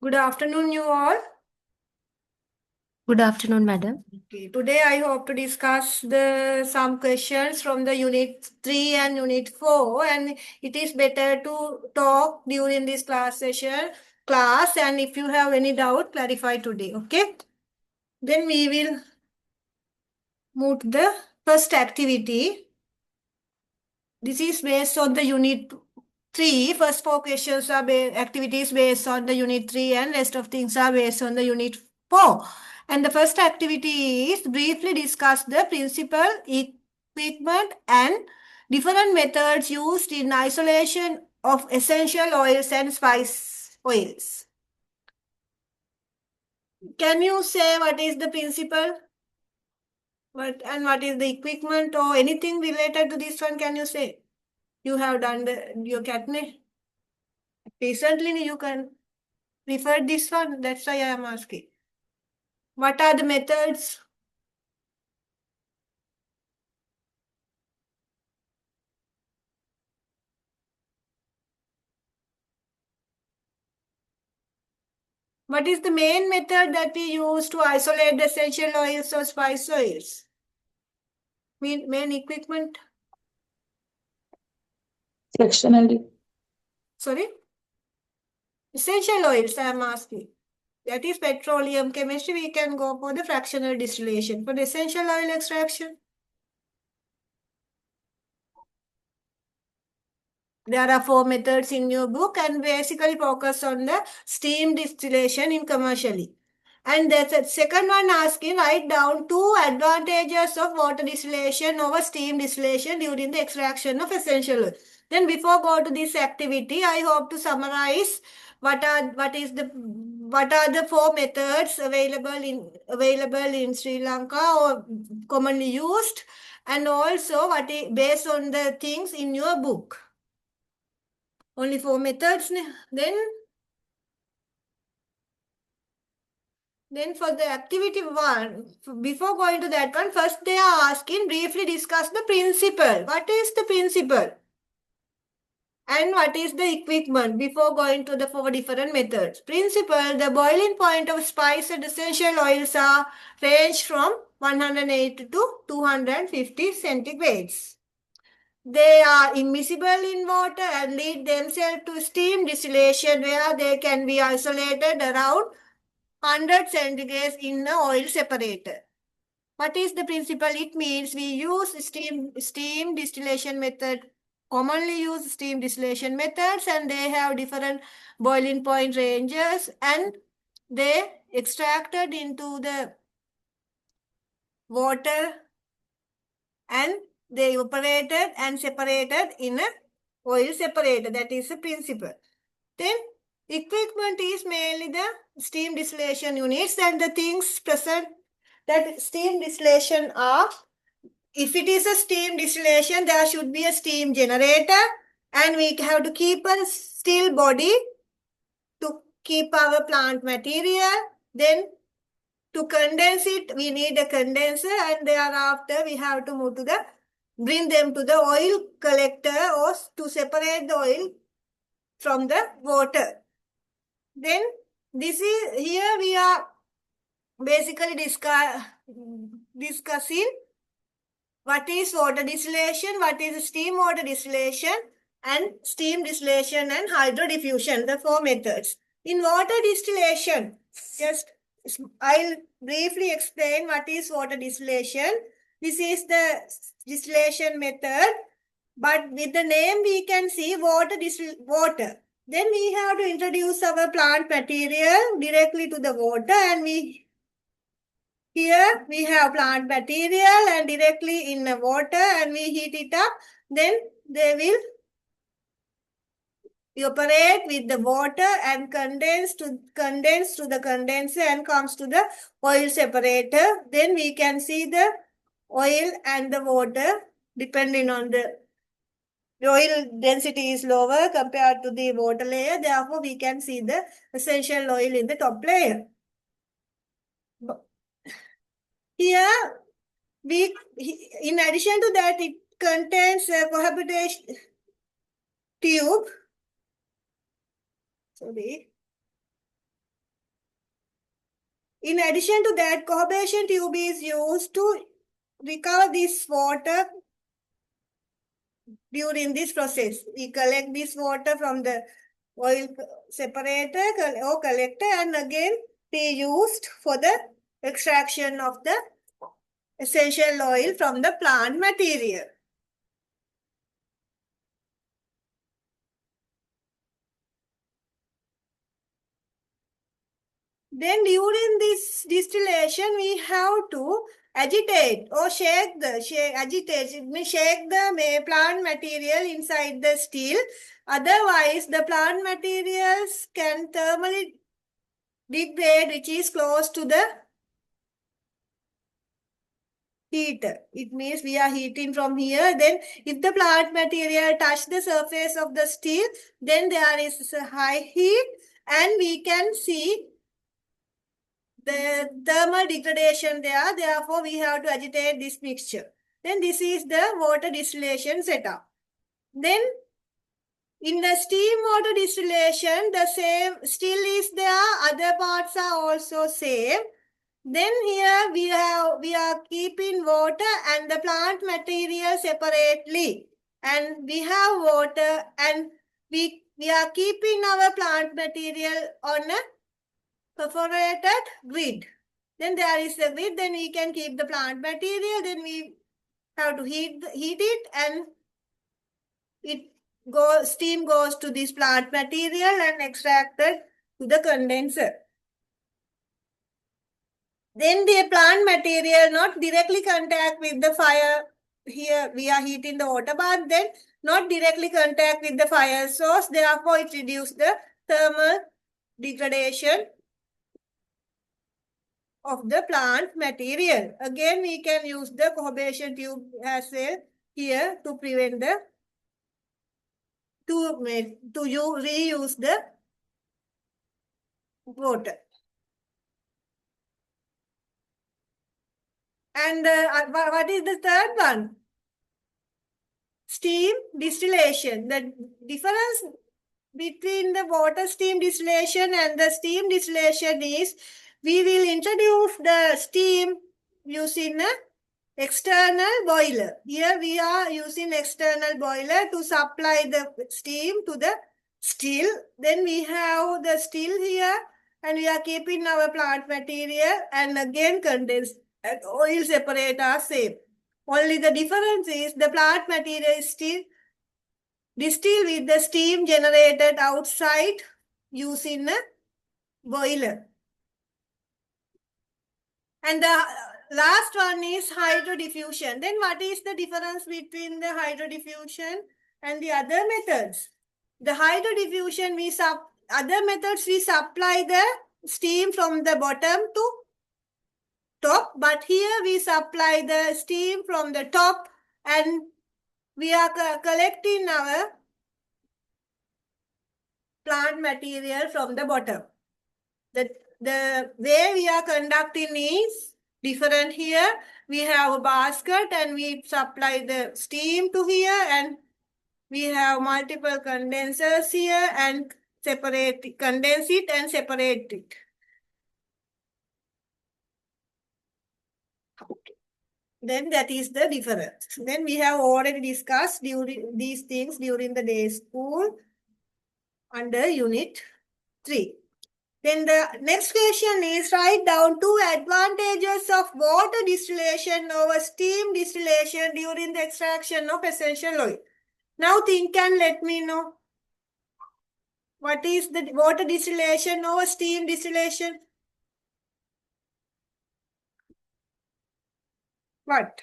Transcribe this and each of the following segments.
Good afternoon, you all. Good afternoon, madam. Okay, today I hope to discuss some questions from the Unit 3 and Unit 4, and it is better to talk during this class, and if you have any doubt, clarify today, okay? Then we will move to the first activity. This is based on the Unit 3. First four questions are activities based on the Unit 3 and rest of things are based on the Unit 4. And the first activity is briefly discuss the principle, equipment and different methods used in isolation of essential oils and spice oils. Can you say what is the principle? What is the equipment or anything related to this one? Can you say? You have done your CATNE. Recently, you can refer this one. That's why I am asking. What are the methods? What is the main method that we use to isolate the essential oils or spice oils? Main equipment? Fractional. Sorry? Essential oils, I am asking. That is petroleum chemistry. We can go for the fractional distillation. For the essential oil extraction, there are 4 methods in your book and basically focus on the steam distillation in commercially. And the second one asking, write down 2 advantages of water distillation over steam distillation during the extraction of essential oil. Then before go to this activity, I hope to summarize what are the 4 methods available in Sri Lanka or commonly used, and also what is based on the things in your book. Only 4 methods. Then for the activity 1, before going to that one, first they are asking briefly discuss the principle. What is the principle? And what is the equipment before going to the 4 different methods? Principle, the boiling point of spice and essential oils are range from 180 to 250 centigrades. They are immiscible in water and lead themselves to steam distillation where they can be isolated around 100 centigrades in an oil separator. What is the principle? It means we use steam distillation method, commonly use steam distillation methods, and they have different boiling point ranges, and they extracted into the water and they evaporated and separated in a oil separator. That is the principle. Then equipment is mainly the steam distillation units and the things present that steam distillation are. If it is a steam distillation, there should be a steam generator and we have to keep a still body to keep our plant material. Then to condense it, we need a condenser and thereafter we have to move to bring them to the oil collector or to separate the oil from the water. Then here we are basically discussing what is water distillation, what is steam water distillation, and steam distillation and hydrodiffusion, the 4 methods. In water distillation, I'll briefly explain what is water distillation. This is the distillation method, but with the name we can see water. Then we have to introduce our plant material directly to the water, and here we have plant material and directly in the water and we heat it up. Then they will evaporate with the water and condense to the condenser and comes to the oil separator. Then we can see the oil and the water depending on the oil density is lower compared to the water layer. Therefore, we can see the essential oil in the top layer. Here, in addition to that, it contains a cohabitation tube. Sorry. In addition to that, cohesion tube is used to recover this water during this process. We collect this water from the oil separator or collector and again be used for the extraction of the essential oil from the plant material. Then during this distillation, we have to agitate or shake the plant material inside the steel. Otherwise, the plant materials can thermally degrade, which is close to the heater. It means we are heating from here. Then if the plant material touch the surface of the steel, then there is a high heat and we can see the thermal degradation there. Therefore, we have to agitate this mixture. Then this is the water distillation setup. Then in the steam water distillation, the same still is there. Other parts are also same. Then here we are keeping water and the plant material separately. And we have water and we are keeping our plant material on a perforated grid. Then there is a grid, then we can keep the plant material, then we have to heat it and steam goes to this plant material and extracted to the condenser. Then the plant material not directly contact with the fire. Here we are heating the water bath, then not directly contact with the fire source. Therefore, it reduces the thermal degradation of the plant material. Again, we can use the cohesion tube as well here to prevent the reuse the water. And what is the third one? Steam distillation. The difference between the water steam distillation and the steam distillation is we will introduce the steam using an external boiler. Here we are using external boiler to supply the steam to the still. Then we have the still here and we are keeping our plant material and again condensed and oil separate are same. Only the difference is the plant material is still distilled with the steam generated outside using a boiler. And the last one is hydrodiffusion. Then what is the difference between the hydrodiffusion and the other methods? The hydrodiffusion, other methods we supply the steam from the bottom to top, but here we supply the steam from the top and we are collecting our plant material from the bottom. The way we are conducting is different here. We have a basket and we supply the steam to here and we have multiple condensers here and condense it and separate it. Okay. Then that is the difference. Then we have already discussed these things during the day school under unit 3. Then the next question is write down 2 advantages of water distillation over steam distillation during the extraction of essential oil. Now think and let me know. What is the water distillation over steam distillation? What?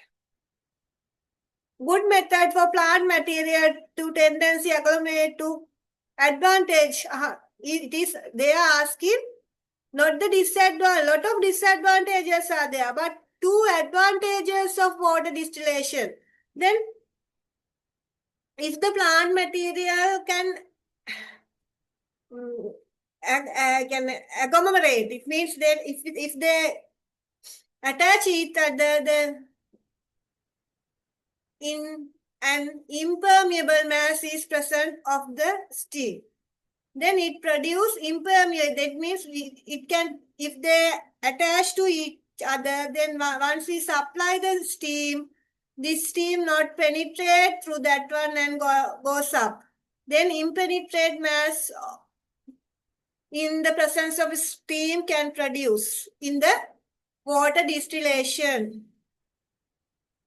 Good method for plant material to tendency agglomerate to advantage. It is, they are asking not the disadvantage. Lot of disadvantages are there, but 2 advantages of water distillation. Then if the plant material can agglomerate, it means that if they attach each other, in an impermeable mass is present of the steel. then it produce impermeable. That means it can, if they attach to each other, then once we supply the steam, this steam not penetrate through that one and goes up. Then impenetrate mass in the presence of steam can produce in the water distillation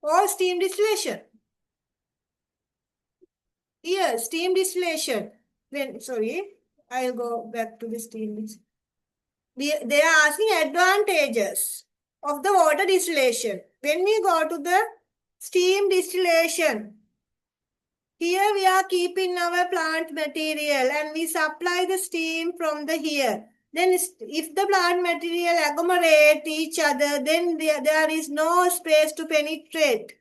or steam distillation. Here, steam distillation. Then, sorry, I'll go back to the steam distillation. They are asking advantages of the water distillation. When we go to the steam distillation, here we are keeping our plant material and we supply the steam from the here. Then if the plant material agglomerate each other, then there is no space to penetrate.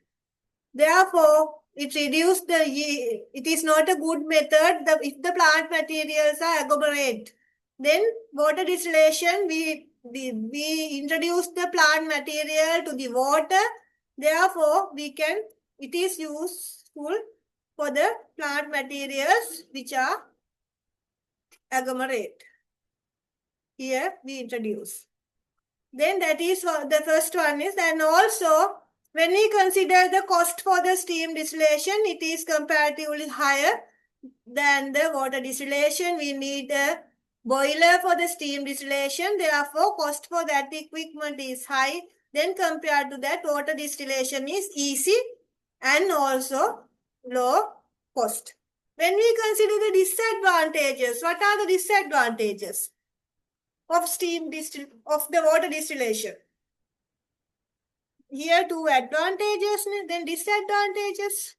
Therefore, it reduces the yield. It is not a good method if the plant materials are agglomerate. Then water distillation, we introduce the plant material to the water. Therefore, it is useful for the plant materials which are agglomerate. Here we introduce. Then that is what the first one is. And also, when we consider the cost for the steam distillation, it is comparatively higher than the water distillation. We need a boiler for the steam distillation. Therefore, cost for that equipment is high. Then compared to that, water distillation is easy and also low cost. When we consider the disadvantages, what are the disadvantages of the water distillation? Here two advantages, then disadvantages.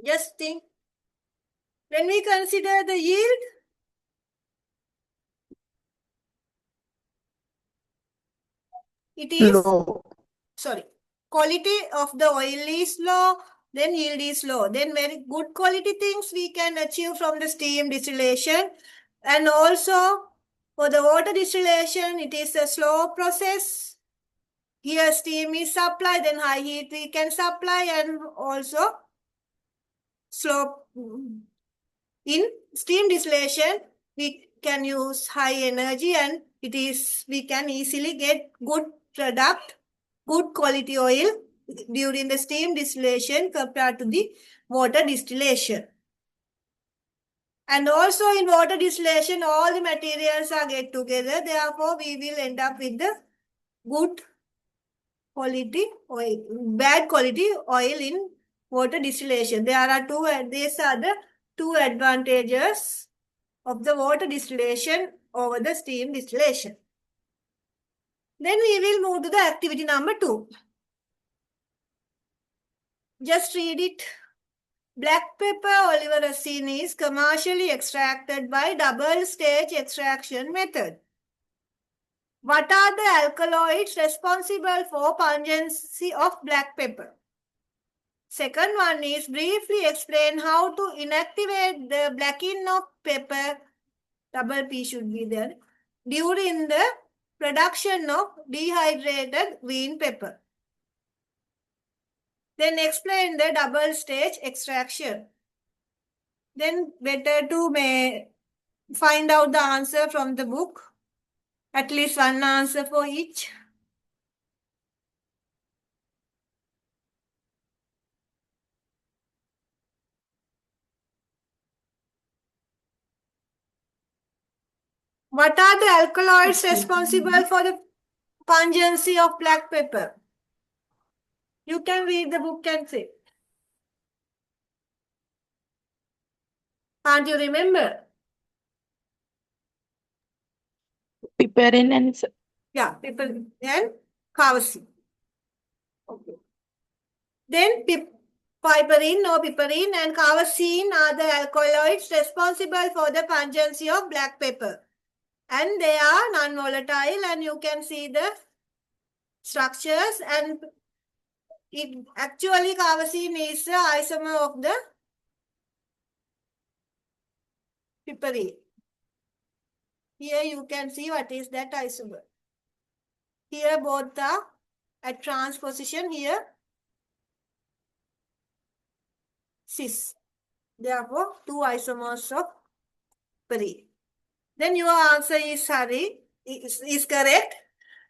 Just think. When we consider the yield, it is low. Sorry, quality of the oil is low, then yield is low. Then very good quality things we can achieve from the steam distillation. And also for the water distillation, it is a slow process. Here steam is supplied, then high heat we can supply, and also slow. In steam distillation, we can use high energy and we can easily get good product, good quality oil during the steam distillation compared to the water distillation. And also in water distillation, all the materials are get together. Therefore, we will end up with the good quality oil, bad quality oil in water distillation. These are the two advantages of the water distillation over the steam distillation. Then we will move to the activity number 2. Just read it. Black pepper olivine is commercially extracted by double-stage extraction method. What are the alkaloids responsible for pungency of black pepper? Second one is briefly explain how to inactivate the blackening of pepper, double P should be there, during the production of dehydrated green pepper. Then explain the double stage extraction. Then better to find out the answer from the book. At least one answer for each. What are the alkaloids responsible for the pungency of black pepper? You can read the book and say. Can't you remember? Piperin and Yeah, piperin and capsaicin. Okay. Then piperin and capsaicin are the alkaloids responsible for the pungency of black pepper. And they are non-volatile, and you can see the structures, and it actually capsaicin is the isomer of the piperin. Here you can see what is that isomer. Here both are at transposition, here cis. Therefore, 2 isomers of piperine. Then your answer is is correct.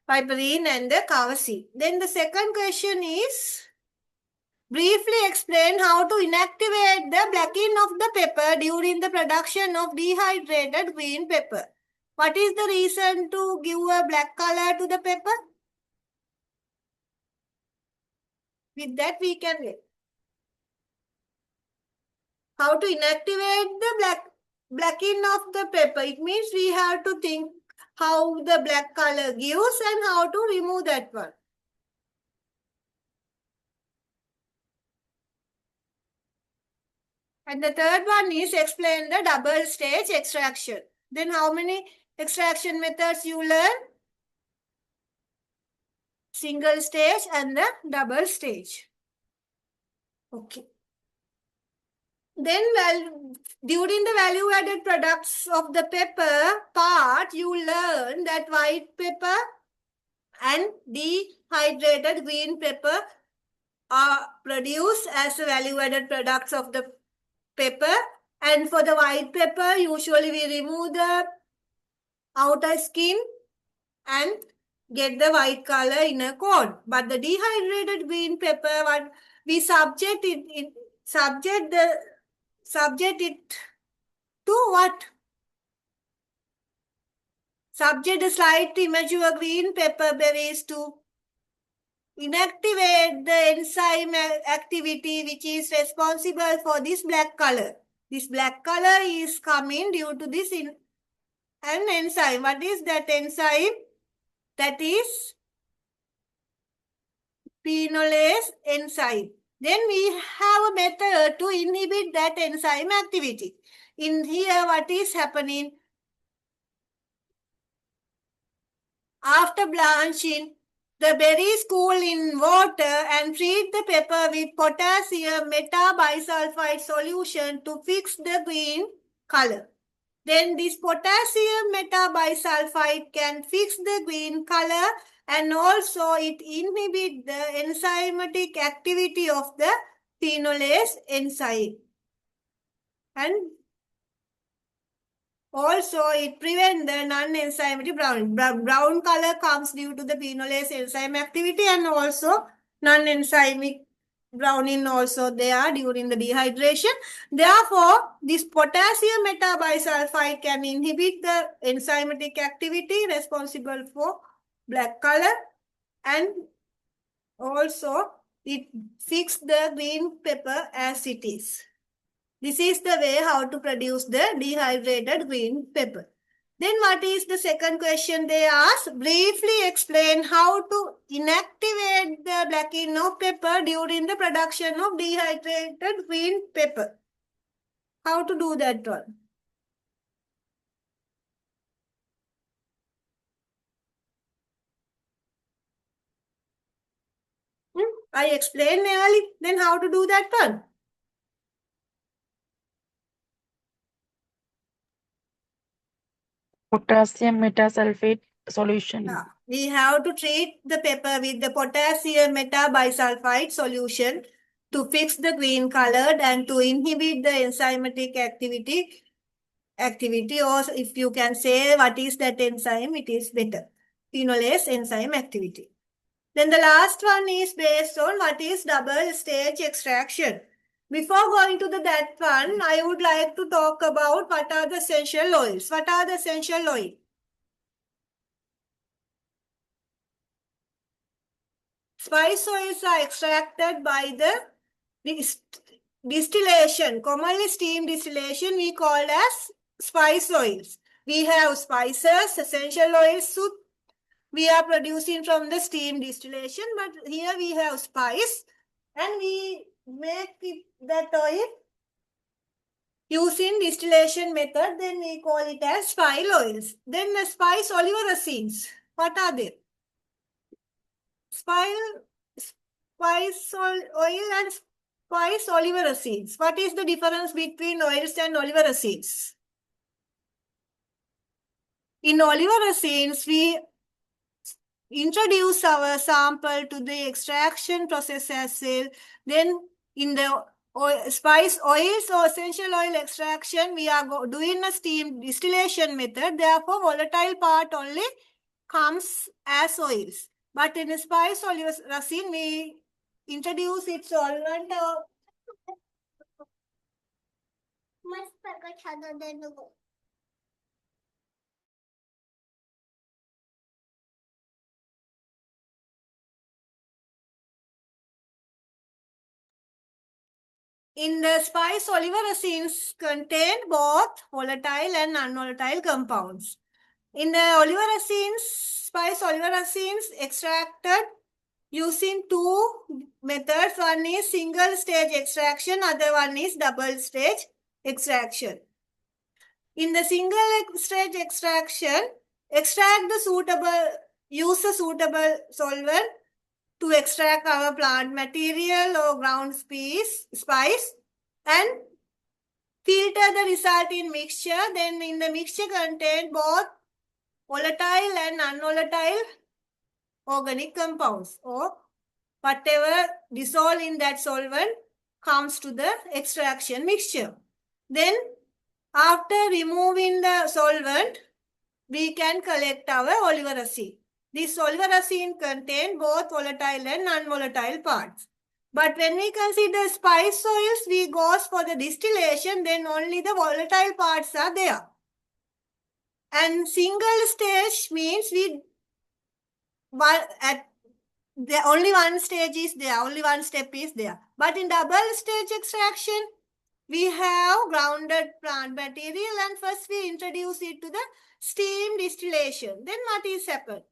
Piperine and the carvacine. Then the second question is, briefly explain how to inactivate the blackening of the pepper during the production of dehydrated green pepper. What is the reason to give a black color to the pepper? With that we can get. How to inactivate the blackening of the pepper. It means we have to think how the black color gives and how to remove that one. And the third one is explain the double stage extraction. Then how many extraction methods you learn? Single stage and the double stage. Okay. Then during the value added products of the pepper part, you learn that white pepper and dehydrated green pepper are produced as value added products of the pepper. And for the white pepper, usually we remove the outer skin and get the white color in a cone. But the dehydrated green pepper, what we subject it to what? Subject the slight immature green pepper berries to inactivate the enzyme activity which is responsible for this black color. This black color is coming due to this an enzyme. What is that enzyme? That is phenolase enzyme. Then we have a method to inhibit that enzyme activity. In here, what is happening? After blanching, the berries cool in water and treat the pepper with potassium metabisulfite solution to fix the green color. Then this potassium metabisulfite can fix the green color and also it inhibits the enzymatic activity of the phenolase enzyme. And also, it prevents the non-enzymatic browning. Brown color comes due to the phenolase enzyme activity and also non-enzymic browning also there during the dehydration. Therefore, this potassium metabisulfite can inhibit the enzymatic activity responsible for black color and also it fixes the green pepper as it is. This is the way how to produce the dehydrated green pepper. Then what is the second question they ask? Briefly explain how to inactivate the blackening of pepper during the production of dehydrated green pepper. How to do that one? I explained earlier. Then how to do that one? Potassium metasulfate solution. We have to treat the pepper with the potassium metabisulfite solution to fix the green colored and to inhibit the enzymatic activity, or if you can say what is that enzyme, it is better. Phenolase enzyme activity. Then the last one is based on what is double stage extraction. Before going to that one, I would like to talk about what are the essential oils. What are the essential oils? Spice oils are extracted by the distillation, commonly steam distillation, we call as spice oils. We have spices, essential oils, we are producing from the steam distillation, but here we have spice and we make that oil using distillation method, then we call it as spice oils. Then the spice olivicines, what are they? Spice oil and spice olivicines. What is the difference between oils and olivicines? In olivicines, we introduce our sample to the extraction process as well. Then in the spice oils or essential oil extraction, we are doing a steam distillation method. Therefore, volatile part only comes as oils. But in spice oil resin, we introduce its solvent. In the spice olivine contain both volatile and non-volatile compounds. In the spice olivine extracted using two methods. One is single stage extraction, other one is double stage extraction. In the single stage extraction, use a suitable solvent to extract our plant material or ground spice and filter the result in mixture. Then in the mixture contain both volatile and non-volatile organic compounds, or whatever dissolved in that solvent comes to the extraction mixture. Then after removing the solvent, we can collect our olivine. This olivine contains both volatile and non-volatile parts. But when we consider spice oils, we go for the distillation, then only the volatile parts are there. And single stage means only one stage is there, only one step is there. But in double stage extraction, we have grounded plant material and first we introduce it to the steam distillation. Then what is happened?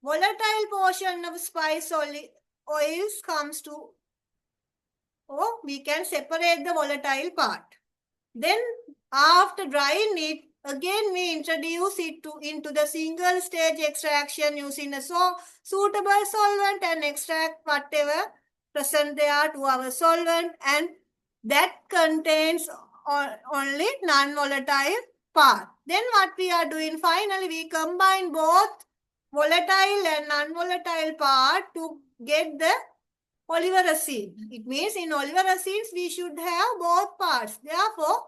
Volatile portion of spice oils comes to, we can separate the volatile part. Then after drying it, again we introduce it into the single stage extraction using a suitable solvent and extract whatever present there to our solvent, and that contains only non-volatile part. Then what we are doing, finally we combine both volatile and non-volatile part to get the olivine. It means in olivine we should have both parts. Therefore,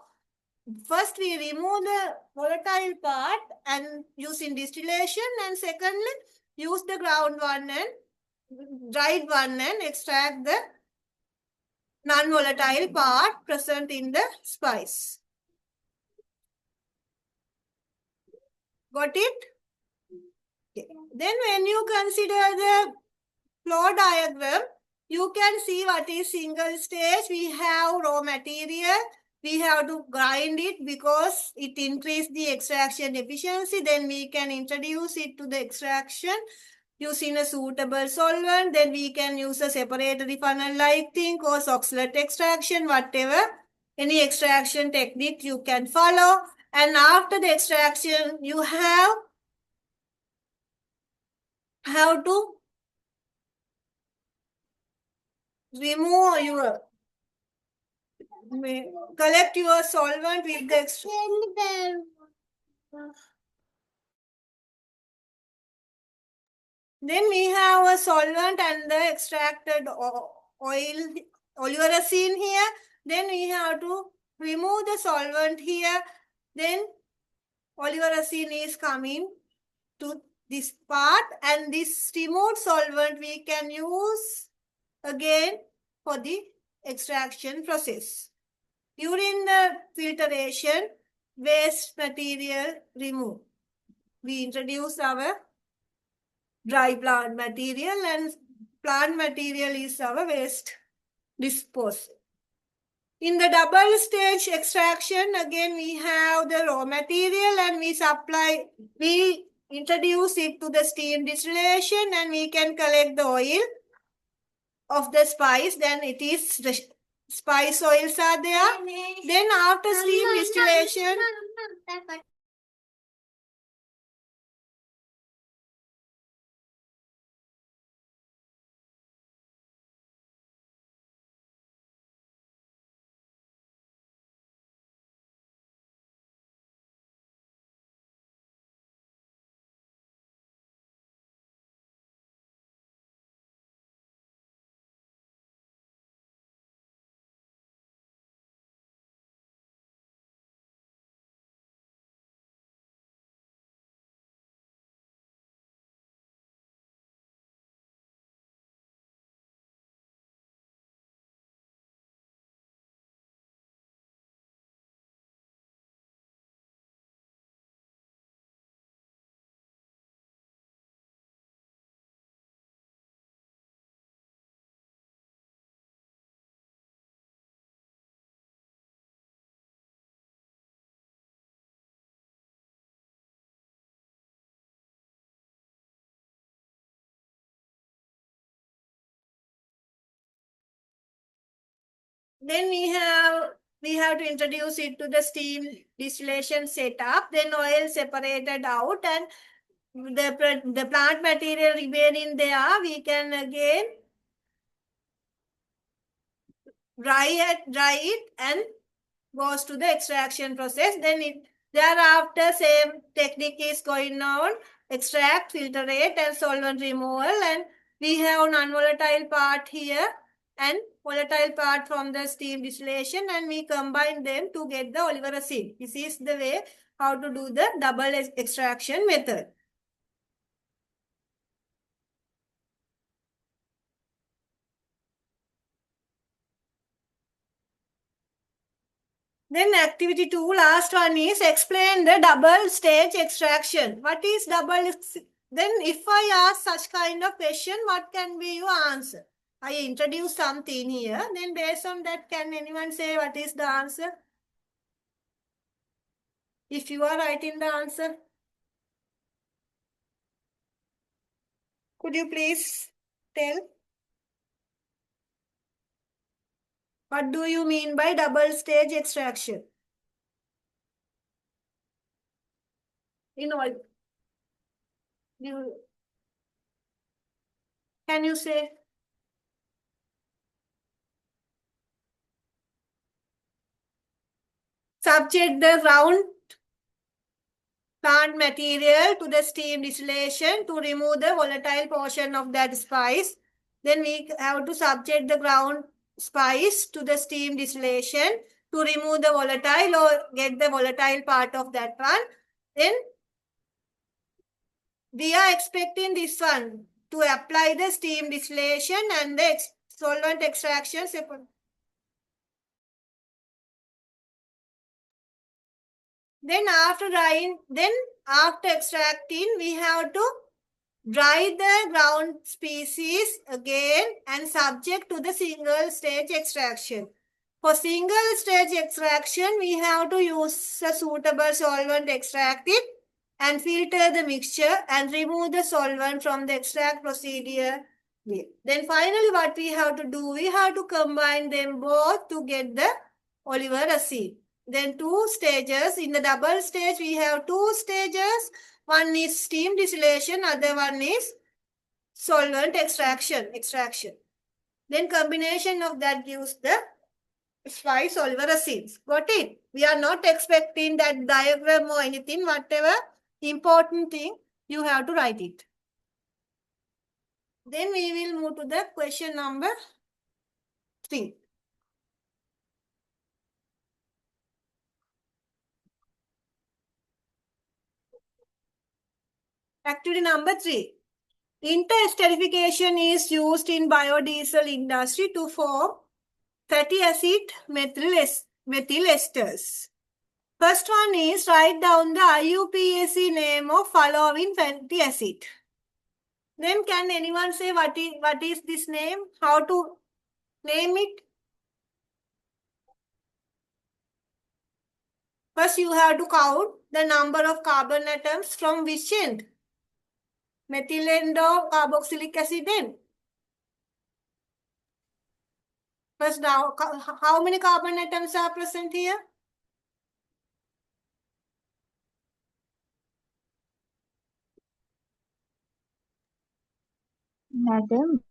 first we remove the volatile part and using distillation, and secondly use the ground one and dried one and extract the non-volatile part present in the spice. Got it? Okay. Then when you consider the flow diagram, you can see what is single stage. We have raw material. We have to grind it because it increases the extraction efficiency. Then we can introduce it to the extraction using a suitable solvent. Then we can use a separatory funnel-like thing or oxalate extraction, whatever. Any extraction technique you can follow. And after the extraction, you have to remove your, collect your solvent with the extraction. Then we have a solvent and the extracted olivine here. Then we have to remove the solvent here. Then olivine is coming to this part, and this removed solvent we can use again for the extraction process. During the filtration, waste material removed. We introduce our dry plant material, and plant material is our waste disposal. In the double stage extraction, again we have the raw material and we introduce it to the steam distillation, and we can collect the oil of the spice. Then it is the spice oils are there. Then after steam distillation, Then we have to introduce it to the steam distillation setup. Then oil separated out and the plant material remaining there. We can again dry it and goes to the extraction process. Then thereafter same technique is going on. Extract, filtrate and solvent removal, and we have non-volatile part here and volatile part from the steam distillation, and we combine them to get the oliver acid. This is the way how to do the double extraction method. Then activity 2, last one is explain the double stage extraction. What is then if I ask such kind of question, what can be your answer? I introduce something here. Then based on that, can anyone say what is the answer? If you are writing the answer, could you please tell? What do you mean by double stage extraction? In all, can you say? Subject the ground plant material to the steam distillation to remove the volatile portion of that spice. Then we have to subject the ground spice to the steam distillation to remove the volatile or get the volatile part of that one. Then we are expecting this one to apply the steam distillation and the solvent extraction separate. Then after extracting, we have to dry the ground species again and subject to the single stage extraction. For single stage extraction, we have to use a suitable solvent, extract it and filter the mixture and remove the solvent from the extract procedure. Then finally what we have to do, we have to combine them both to get the oliver acid. Then 2 stages. In the double stage, we have 2 stages. One is steam distillation, other one is solvent extraction. Then combination of that gives the spice oliver acids. Got it? We are not expecting that diagram or anything. Whatever important thing, you have to write it. Then we will move to the question number 3. Activity number 3. Interesterification is used in biodiesel industry to form fatty acid methyl esters. First one is write down the IUPAC name of following fatty acid. Then can anyone say what is this name? How to name it? First you have to count the number of carbon atoms from which end? Methyl end or carboxylic acid end? First now, how many carbon atoms are present here? Madam,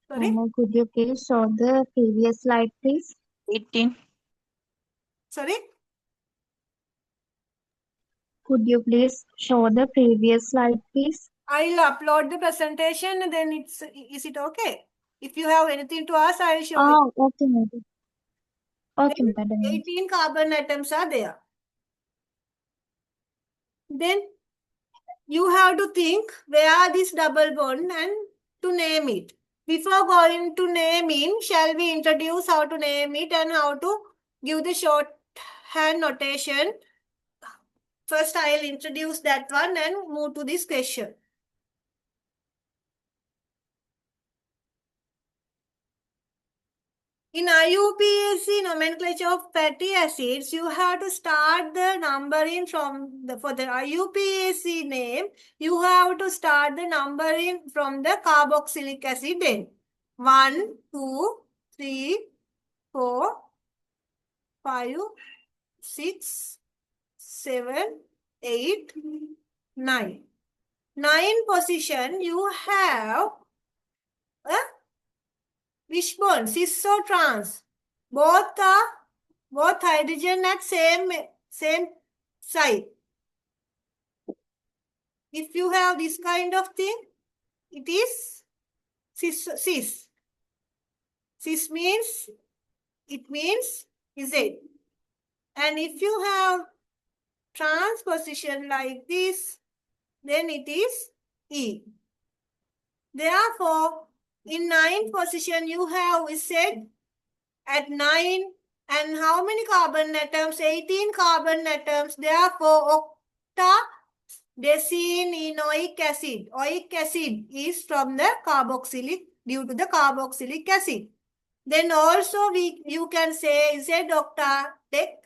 Sorry? could you please show the previous slide, please? 18. Sorry? Could you please show the previous slide, please? I'll upload the presentation and then is it okay? If you have anything to ask, I'll show it. Oh, okay, madam. Okay, Then madam. 18 carbon atoms are there. Then you have to think where this double bond and to name it. Before going to naming, shall we introduce how to name it and how to give the shorthand notation? First, I'll introduce that one and move to this question. In IUPAC nomenclature of fatty acids, you have to start the numbering from for the IUPAC name, you have to start the numbering from the carboxylic acid end. 1, 2, 3, 4, 5, 6, 7, 8, 9. 9 position you have which bond? Cis or trans? Both hydrogen at same side. If you have this kind of thing, it is cis. Cis means Z. And if you have trans position like this, then it is E. Therefore, in 9th position, you have Z at 9. And how many carbon atoms? 18 carbon atoms. Therefore, octadecenoic acid. Oic acid is from the carboxylic, due to the carboxylic acid. Then also you can say Z-octadec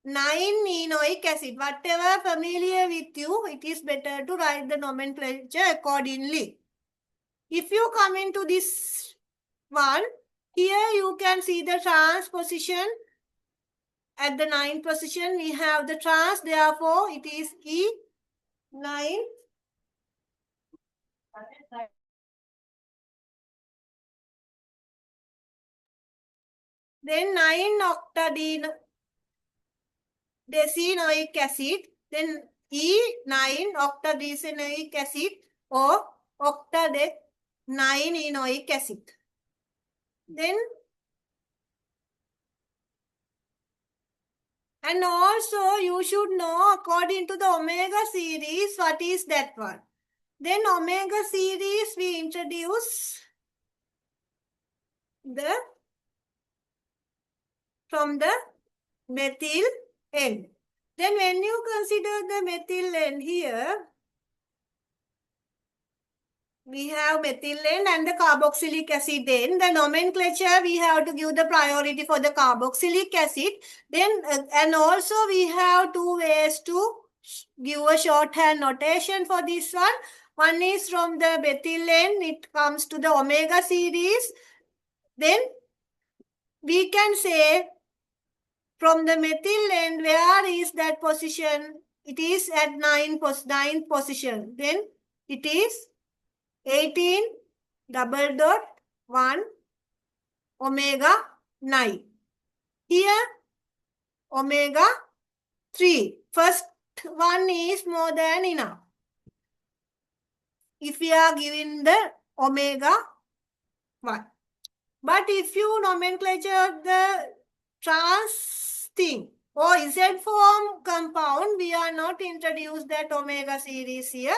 9-enoic acid. Whatever familiar with you, it is better to write the nomenclature accordingly. If you come into this one, here you can see the trans position. At the 9th position, we have the trans. Therefore, it is E9. Then 9-octadecenoic acid. Then E9-octadecenoic acid or octadec 9-enoic acid. Then and also you should know according to the omega series what is that one. Then omega series we introduce from the methyl end. Then when you consider the methyl end here, we have methyl end and the carboxylic acid end. The nomenclature, we have to give the priority for the carboxylic acid. Then, and also we have two ways to give a shorthand notation for this one. One is from the methyl end, it comes to the omega series. Then we can say from the methyl end, where is that position? It is at 9th position. Then it is 18:1 omega 9. Here omega 3. First one is more than enough. If we are giving the omega 1. But if you nomenclature the trans thing or Z form compound, we are not introduced that omega series here.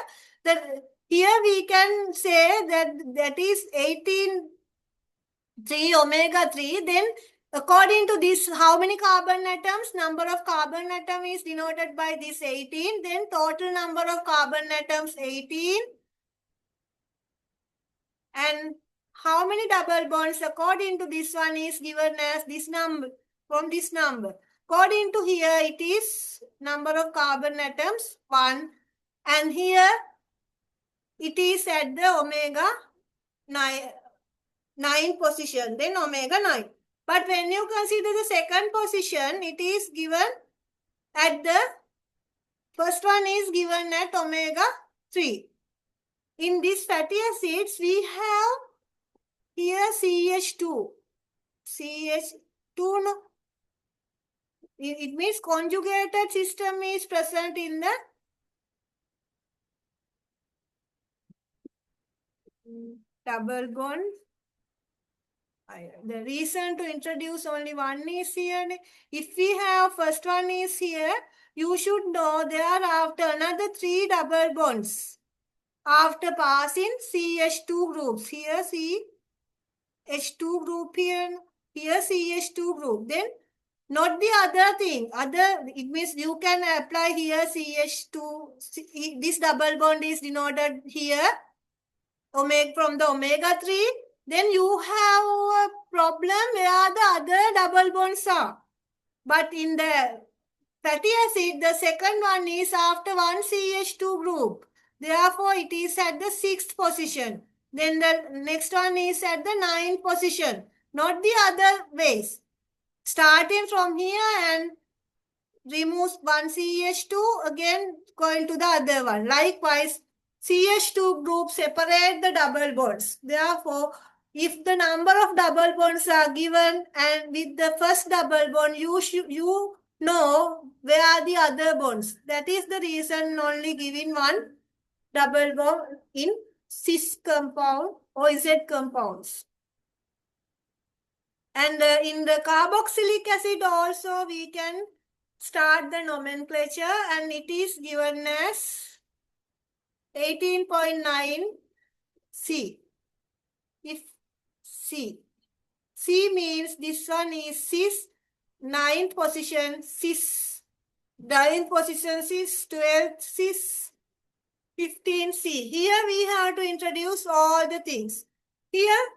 Here we can say that is 18:3 omega 3. Then according to this, how many carbon atoms? Number of carbon atom is denoted by this 18. Then total number of carbon atoms 18. And how many double bonds according to this one is given as this number, from this number. According to here, it is number of carbon atoms 1. And here it is at the omega 9 position, then omega 9. But when you consider the second position, it is given at the first one is given at omega 3. In these fatty acids, we have here CH2. CH2, no? It means conjugated system is present in the double bond. The reason to introduce only one is here. If we have first one is here, you should know there are after another 3 double bonds. After passing CH2 groups. Here CH2 group here CH2 group. Then not the other thing. It means you can apply here CH2. This double bond is denoted here. From the omega 3. Then you have a problem where the other double bonds are. But in the fatty acid, the second one is after one CH2 group. Therefore, it is at the 6th position. Then the next one is at the 9th position. Not the other ways. starting from here and remove one CH2, again going to the other one. Likewise, CH2 group separate the double bonds. Therefore, if the number of double bonds are given and with the first double bond, you know where are the other bonds. That is the reason only giving one double bond in cis compound or Z compounds. And in the carboxylic acid also we can start the nomenclature and it is given as 18.9 C. If C. C means this one is cis, 9th position cis, 9th position cis, 12th cis, 15 C. Here we have to introduce all the things. Here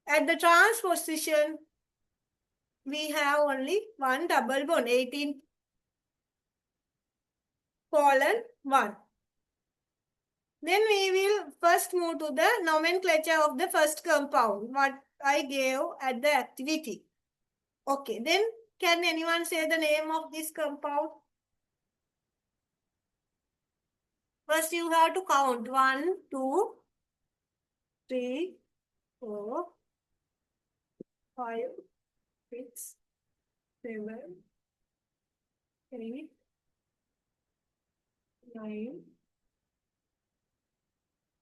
at the trans position, we have only one double bond, 18:1. Then we will first move to the nomenclature of the first compound, what I gave at the activity. Okay, then can anyone say the name of this compound? First you have to count 1, 2, 3, 4, 5, 6, 7, 8, 9,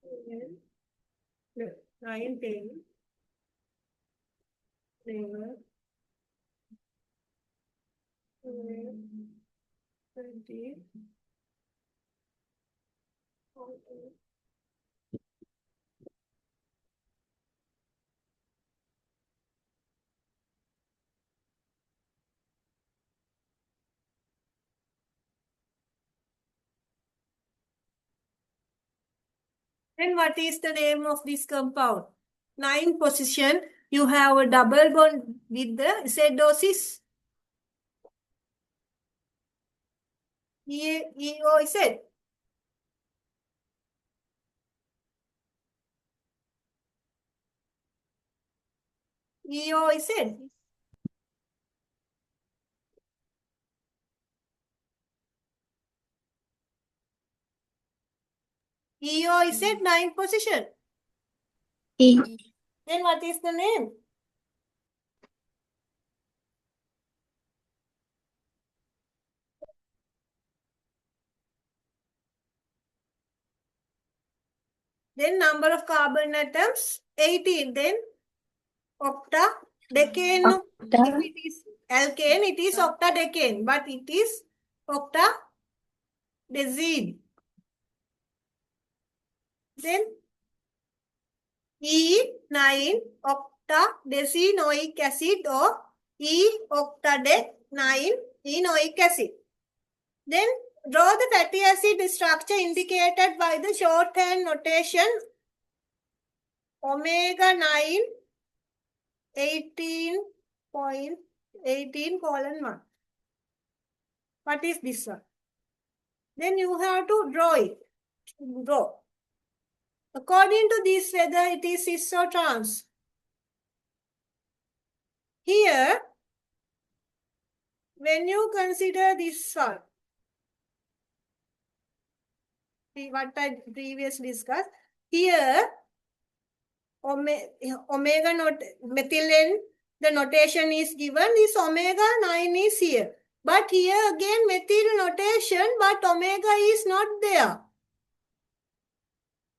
10, 9, 10, 11, 12, 13, 14. Then what is the name of this compound? 9th position, you have a double bond with the Z-O-cis. EOZ. EOZ. EOZ 9th position. E. Then what is the name? Then number of carbon atoms, 18. Then octadecane. No? If it is alkane, it is octadecane, but it is octadecene. Then E9 octadecenoic acid or E-octadec9 enoic acid. Then draw the fatty acid structure indicated by the shorthand notation omega 9 18.18:1. What is this one? Then you have to draw it. Draw. According to this, whether it is cis or trans. Here, when you consider this one, what I previously discussed, here, omega not methylene, the notation is given, this omega 9 is here. But here again methyl notation, but omega is not there.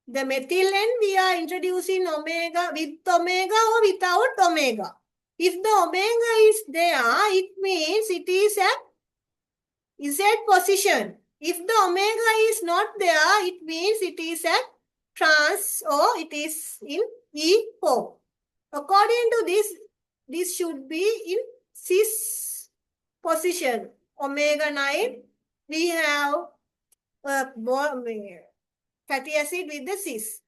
The methylene we are introducing omega with omega or without omega. If the omega is there, it means it is at Z position. If the omega is not there, it means it is at trans or it is in E form. According to this should be in cis position. Omega 9, we have fatty acid with the cis.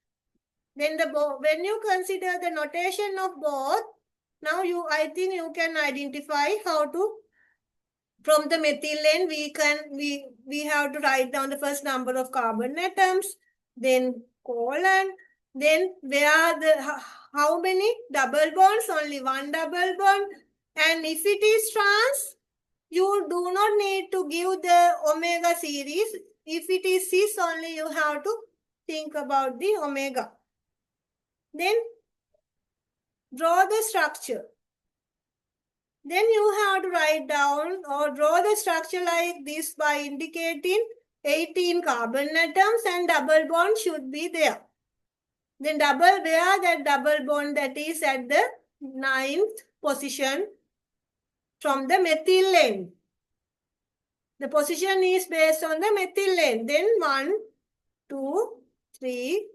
Then when you consider the notation of both, now I think you can identify how to, from the methylene, we have to write down the first number of carbon atoms, then colon, then where are how many double bonds? Only one double bond. And if it is trans, you do not need to give the omega series. If it is cis only, you have to think about the omega. Then draw the structure. Then you have to write down or draw the structure like this by indicating 18 carbon atoms and double bond should be there. Then where that double bond that is at the 9th position from the methyl length. The position is based on the methyl length. Then 1, 2, 3,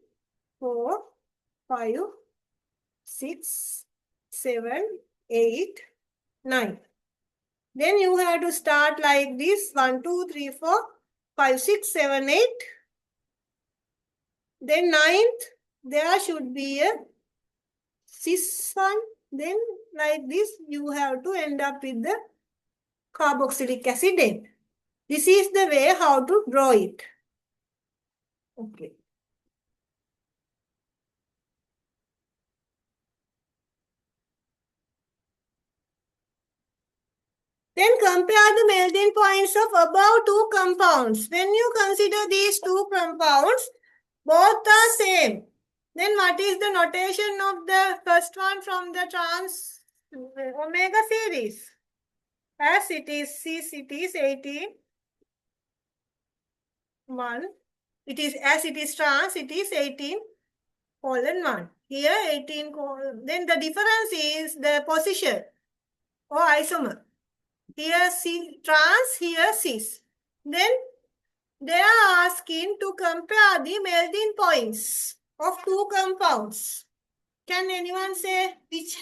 4, 5, 6, 7, 8, 9. Then you have to start like this. 1, 2, 3, 4, 5, 6, 7, 8. Then 9th, there should be a cis one. Then like this, you have to end up with the carboxylic acid end. This is the way how to draw it. Okay. Then compare the melting points of above two compounds. When you consider these two compounds, both are same. Then what is the notation of the first one from the trans omega series? As it is cis, it is 18. 1. It is as it is trans, it is 18 colon 1. Here 18 then the difference is the position or isomer. Here trans, here cis. Then they are asking to compare the melting points of two compounds. Can anyone say which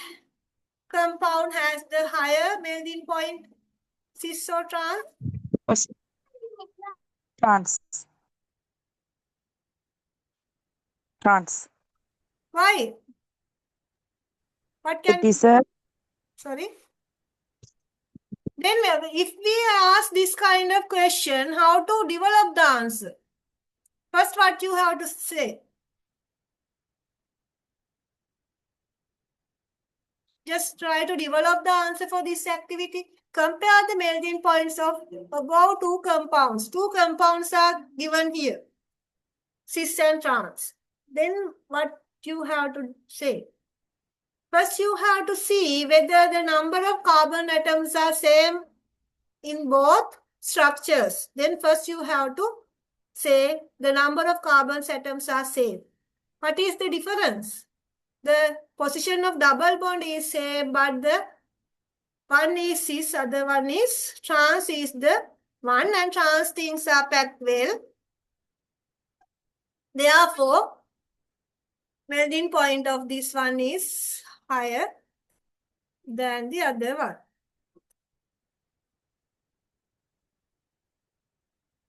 compound has the higher melting point, cis or trans? Trans. Trans. Why? What can... It is a... Sorry? Then if we ask this kind of question, how to develop the answer? First, what you have to say? Just try to develop the answer for this activity. Compare the melting points of above two compounds. Two compounds are given here. Cis and trans. Then what you have to say? First, you have to see whether the number of carbon atoms are same in both structures. Then first you have to say the number of carbon atoms are same. What is the difference? The position of double bond is same, but the one is cis, other one is trans is the one, and trans things are packed well. Therefore, melting point of this one is higher than the other one.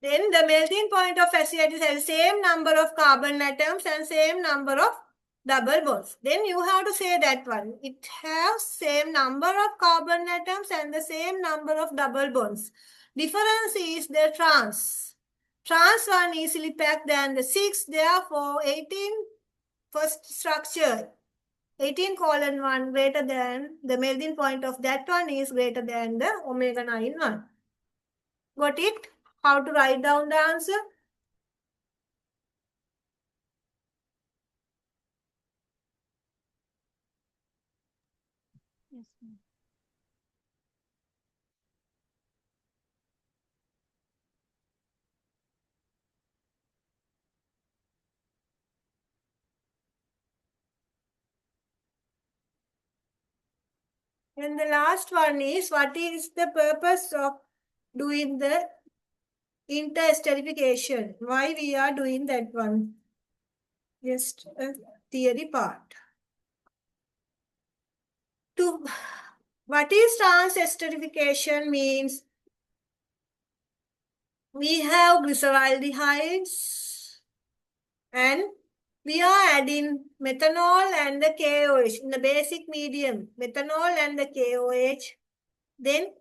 Then the melting point of acetate has the same number of carbon atoms and same number of double bonds. Then you have to say that one. It has same number of carbon atoms and the same number of double bonds. Difference is the trans. Trans one easily packed than the 6. Therefore, 18 first structure. 18 colon 1 greater than the melting point of that one is greater than the omega 9 one. Got it? How to write down the answer? Yes, ma'am. And the last one is, what is the purpose of doing the interesterification? Why we are doing that one? Just a theory part. What is transesterification means? We have glyceraldehydes and we are adding methanol and the KOH in the basic medium. Methanol and the KOH. Then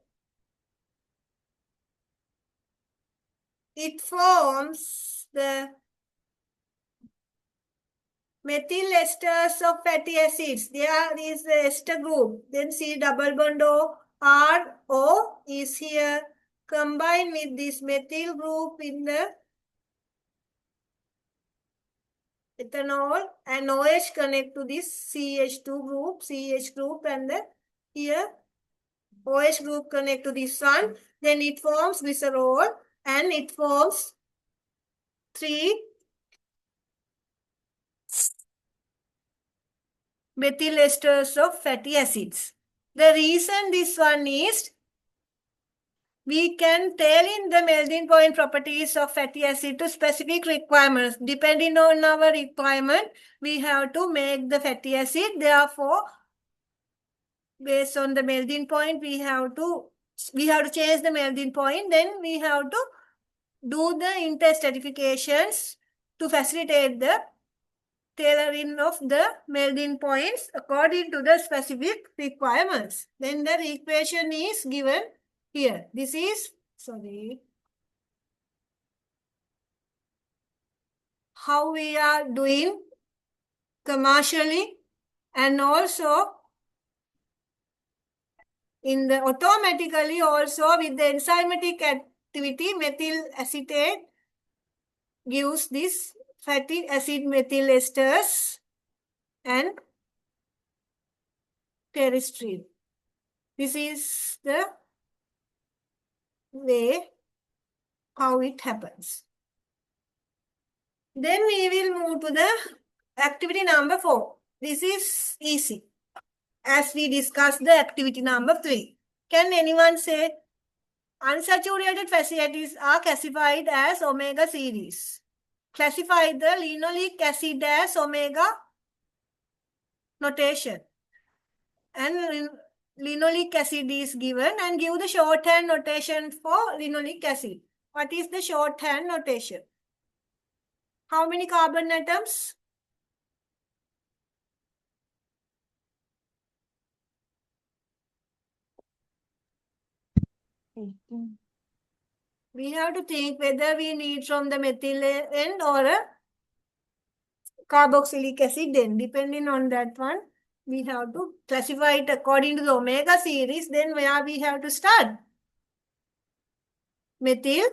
it forms the methyl esters of fatty acids. There is the ester group. Then C double bond O RO is here combined with this methyl group in the ethanol, and OH connect to this CH2 group, CH group, and then here OH group connect to this one. Then it forms glycerol and it forms 3 methyl esters of fatty acids. The reason this one is we can tell in the melting point properties of fatty acid to specific requirements. Depending on our requirement, we have to make the fatty acid. Therefore, based on the melting point, we have to change the melting point. Then we have to do the interstratifications to facilitate the tailoring of the melting points according to the specific requirements. Then the equation is given here. This is, how we are doing commercially, and also in the automatically also with the enzymatic activity, methyl acetate gives this fatty acid methyl esters and terrestrial. This is the way how it happens. Then we will move to the activity number 4. This is easy, as we discussed the activity number 3. Can anyone say unsaturated fatty acids are classified as omega series? Classify the linoleic acid as omega notation. And linoleic acid is given, and give the shorthand notation for linoleic acid. What is the shorthand notation? How many carbon atoms? We have to think whether we need from the methyl end or a carboxylic acid end. Depending on that one, we have to classify it according to the omega series. Then where we have to start? Methyl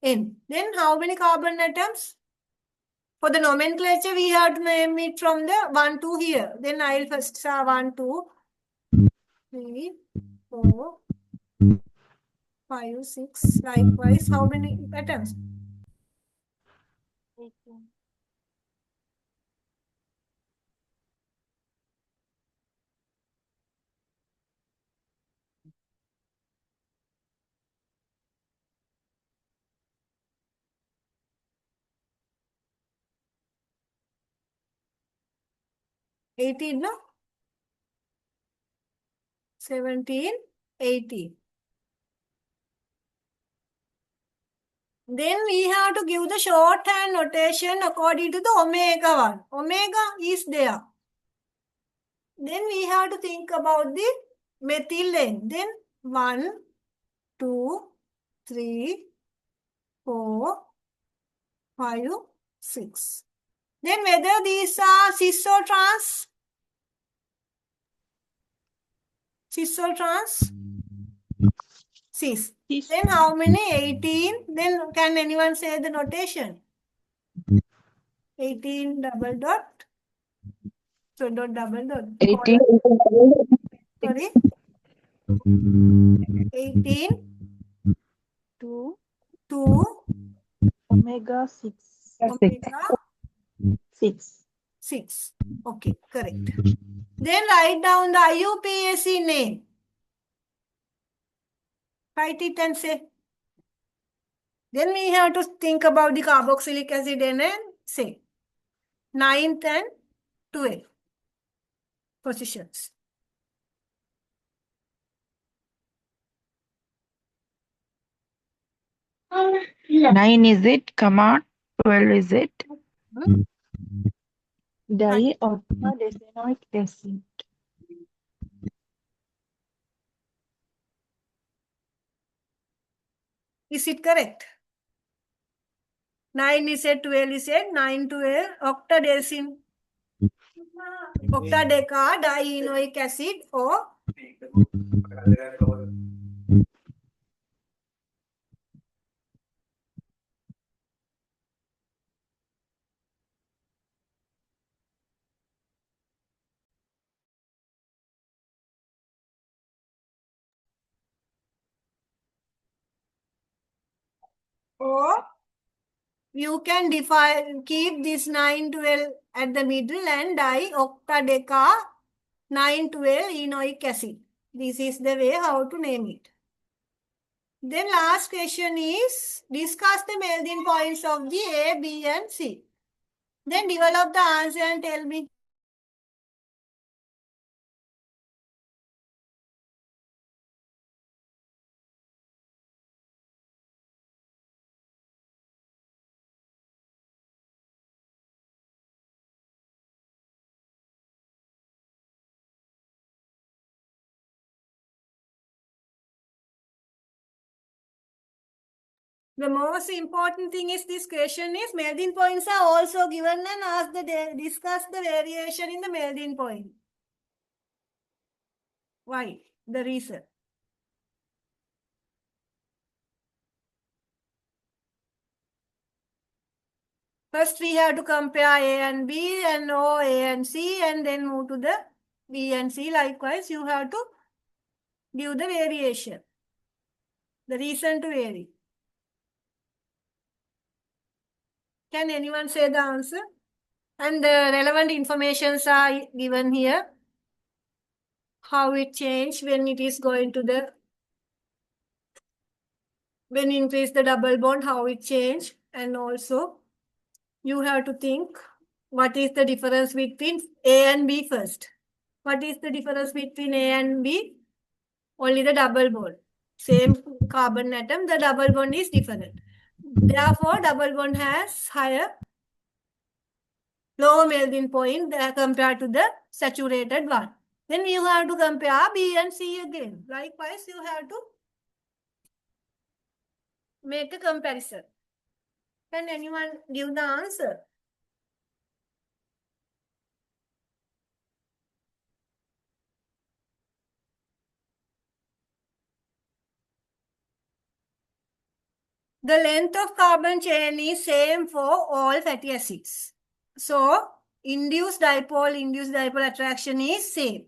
end. Then how many carbon atoms? For the nomenclature, we have to name it from the 1, 2 here. Then I'll first start 1, 2, 3, 4, 5, 6. Likewise, how many atoms? 18, no? 17, 18. Then we have to give the shorthand notation according to the omega one. Omega is there. Then we have to think about the methyl end. Then 1, 2, 3, 4, 5, 6. Then whether these are cis or trans? Cis or trans? Cis. Then how many? 18. Then can anyone say the notation? 18 double dot. So dot double dot. 18. Sorry. 18. 2. 2. Omega 6. Omega 6. 6. Okay, correct. Then write down the IUPAC name. Write it and say. Then we have to think about the carboxylic acid and say 9th and 12th positions. 9 is it? Come on. 12 is it? Diorthodesenoic acid. Is it correct? 9 is it, 12 is it, 9, 12, octadecyl, octadeca dienoic acid or Or you can keep this 912 at the middle and di-octadeca 912 enoic acid. This is the way how to name it. Then last question is discuss the melting points of the A, B and C. Then develop the answer and tell me. The most important thing is this question is melting points are also given and ask discuss the variation in the melting point. Why? The reason. First we have to compare A and B and O, A and C and then move to the B and C. Likewise, you have to give the variation. The reason to vary. Can anyone say the answer? And the relevant informations are given here. How it changed when it is going to the, when you increase the double bond, how it changed. And also you have to think what is the difference between A and B first. What is the difference between A and B? Only the double bond. Same carbon atom, the double bond is different. Therefore, double bond has higher, lower melting point compared to the saturated one. Then you have to compare B and C again. Likewise, you have to make a comparison. Can anyone give the answer? The length of carbon chain is same for all fatty acids. So, induced dipole attraction is same.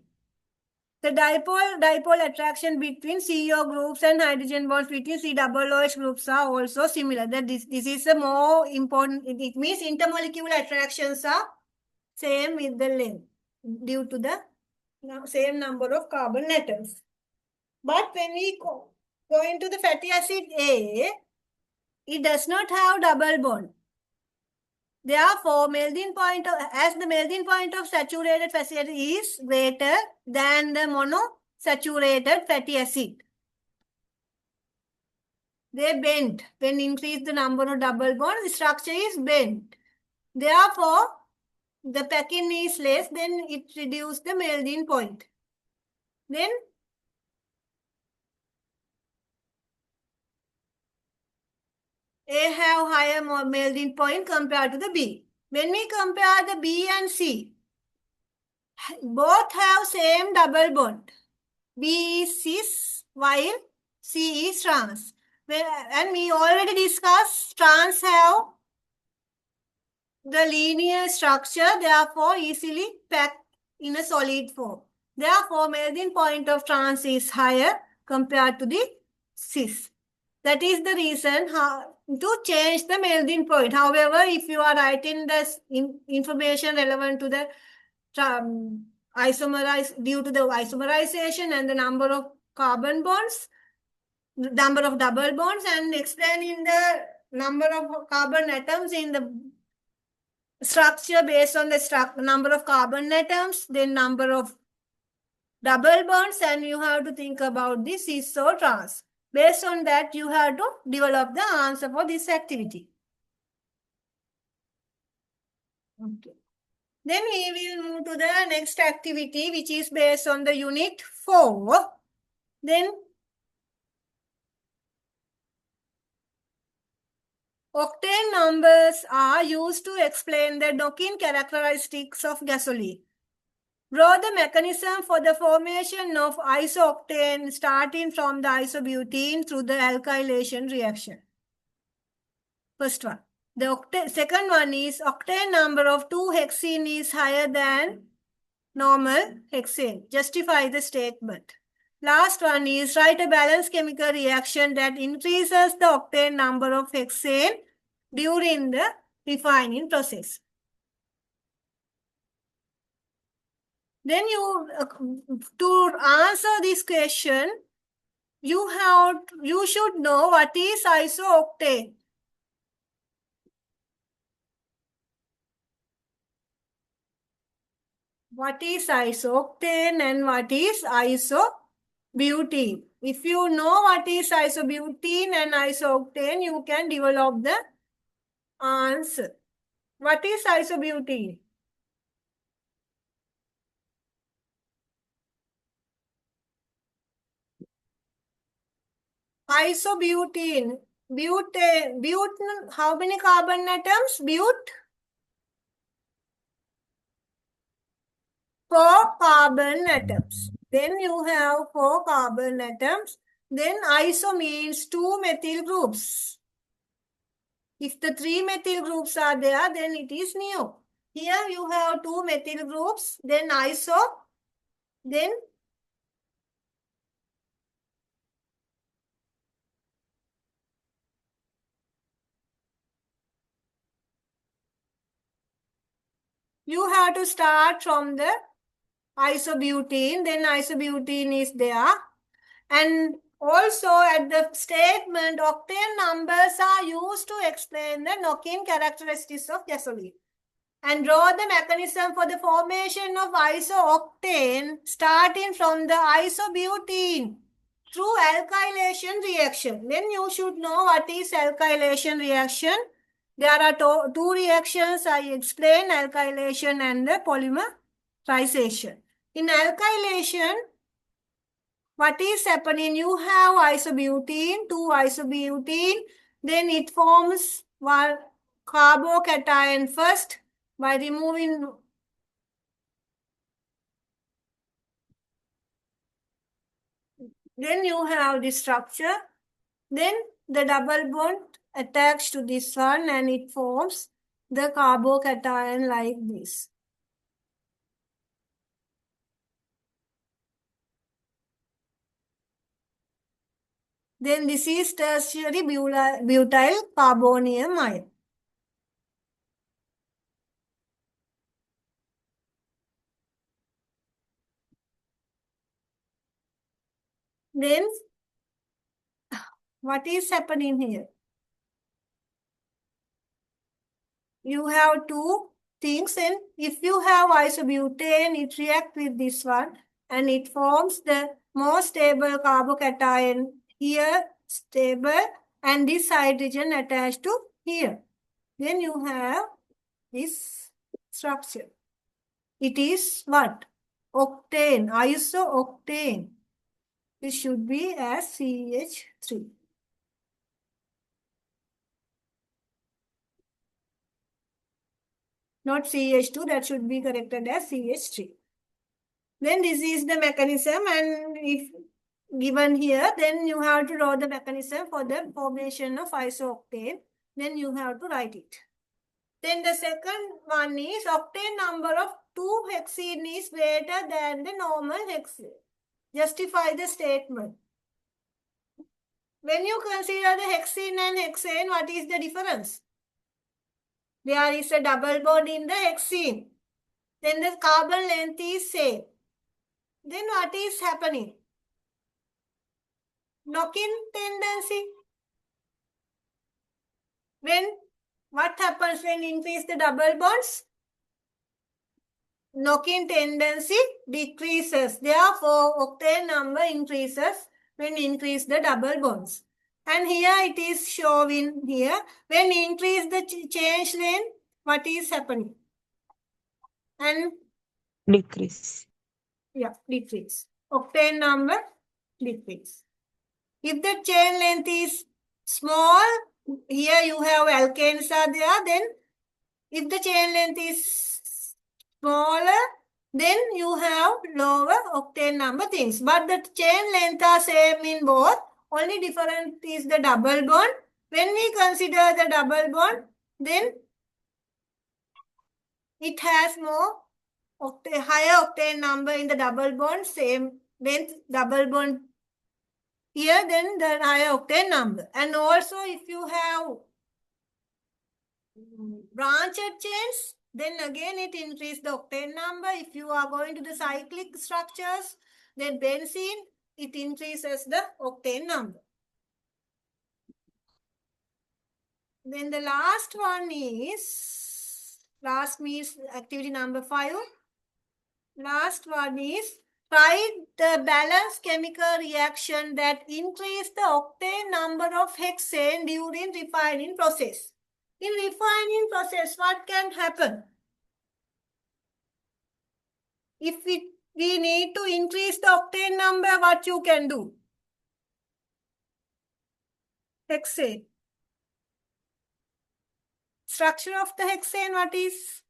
The dipole attraction between CO groups and hydrogen bonds between COOH groups are also similar. That this is a more important, it means intermolecular attractions are same with the length due to the same number of carbon atoms. But when we go into the fatty acid A, it does not have double bond. Therefore, as the melting point of saturated fatty acid is greater than the monosaturated fatty acid. They bend. When increase the number of double bonds, the structure is bent. Therefore, the packing is less, then it reduces the melting point. Then A have higher melting point compared to the B. When we compare the B and C, both have same double bond. B is cis while C is trans. And we already discussed trans have the linear structure, therefore easily packed in a solid form. Therefore, melting point of trans is higher compared to the cis. That is the reason to change the melting point. However, if you are writing this information relevant to the due to the isomerization and the number of carbon bonds, number of double bonds, and explaining the number of carbon atoms in the structure based on the number of carbon atoms, then number of double bonds, and you have to think about the cis or trans. Based on that, you have to develop the answer for this activity. Okay. Then we will move to the next activity, which is based on the unit 4. Then octane numbers are used to explain the knock-in characteristics of gasoline. Draw the mechanism for the formation of isooctane starting from the isobutene through the alkylation reaction. First one. The second one is octane number of 2-hexene is higher than normal hexane. Justify the statement. Last one is write a balanced chemical reaction that increases the octane number of hexane during the refining process. Then to answer this question, you should know what is isooctane. What is isooctane and what is isobutene? If you know what is isobutene and isooctane, you can develop the answer. What is isobutene? Isobutene. Butane, how many carbon atoms? Four carbon atoms. Then you have four carbon atoms. Then iso means two methyl groups. If the three methyl groups are there, then it is neo. Here you have two methyl groups, then iso, then you have to start from the isobutene, then isobutene is there. And also at the statement, octane numbers are used to explain the knock-in characteristics of gasoline. And draw the mechanism for the formation of isooctane starting from the isobutene through alkylation reaction. Then you should know what is alkylation reaction. There are two reactions I explained, alkylation and the polymerization. In alkylation, what is happening? You have isobutene, two isobutene, then it forms one carbocation first by removing then you have this structure, then the double bond attached to this one and it forms the carbocation like this. Then this is tertiary butyl carbonium ion. Then what is happening here? You have two things, and if you have isobutane, it reacts with this one and it forms the more stable carbocation here, stable, and this hydrogen attached to here. Then you have this structure. It is what? Octane, isooctane. It should be as CH3. Not CH2, that should be corrected as CH3. Then this is the mechanism, and if given here, then you have to draw the mechanism for the formation of isooctane. Then you have to write it. Then the second one is octane number of 2 hexene is greater than the normal hexane. Justify the statement. When you consider the hexene and hexane, what is the difference? There is a double bond in the hexene. Then the carbon length is same. Then what is happening? Knock-in tendency. What happens when increase the double bonds? Knock-in tendency decreases. Therefore, octane number increases when increase the double bonds. And here it is showing here. When increase the change length, what is happening? And Decrease. yeah, decrease. Octane number decrease. If the chain length is small, here you have alkanes are there, then if the chain length is smaller, then you have lower octane number things. But the chain length are same in both. Only different is the double bond. When we consider the double bond, then it has more higher octane number in the double bond, same then double bond here, then the higher octane number. And also if you have branched chains, then again it increase the octane number. If you are going to the cyclic structures, then benzene, it increases the octane number. Then the last one is, last means activity number 5. Last one is, try the balanced chemical reaction that increase the octane number of hexane during refining process. In refining process, what can happen? If we need to increase the octane number, what you can do? Hexane. Structure of the hexane, what is?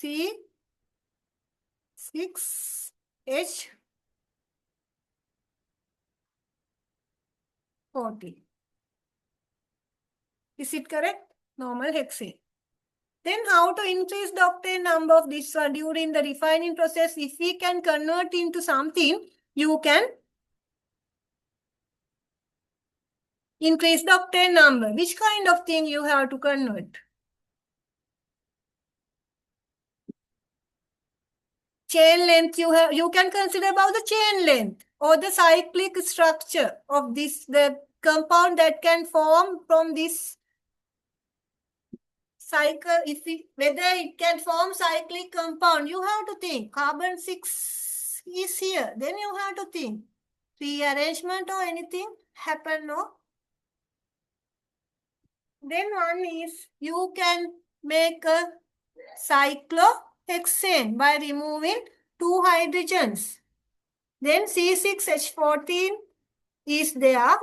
C6H40. Is it correct? Normal hexane. Then how to increase the octane number of this one during the refining process? If we can convert into something, you can increase the octane number. Which kind of thing you have to convert? Chain length you can consider about the chain length or the cyclic structure of this, the compound that can form from this cycle. Whether it can form cyclic compound, you have to think. Carbon 6 is here. Then you have to think. Rearrangement or anything happen, no? Then one is you can make a cyclohexane by removing 2 hydrogens. Then C6H14 is there.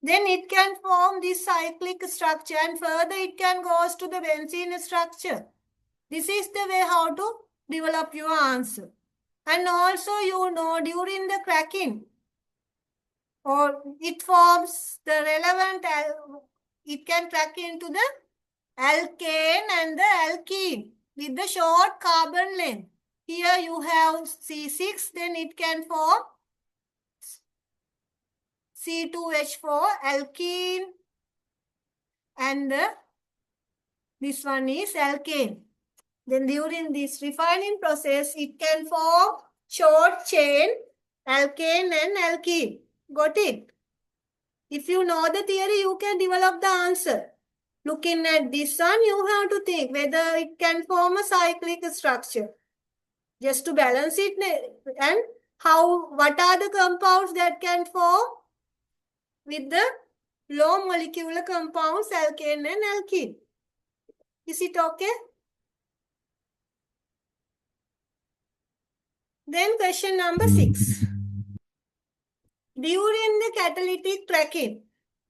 Then it can form this cyclic structure and further it can goes to the benzene structure. This is the way how to develop your answer. And also you know during the cracking, or it forms the relevant, it can crack into the alkane and the alkene with the short carbon length. Here you have C6, then it can form C2H4 alkene and this one is alkane. Then during this refining process, it can form short chain alkane and alkene. Got it? If you know the theory, you can develop the answer. Looking at this one, you have to think whether it can form a cyclic structure. Just to balance it, and what are the compounds that can form with the low molecular compounds, alkane and alkene. Is it okay? Then question number 6. During the catalytic cracking,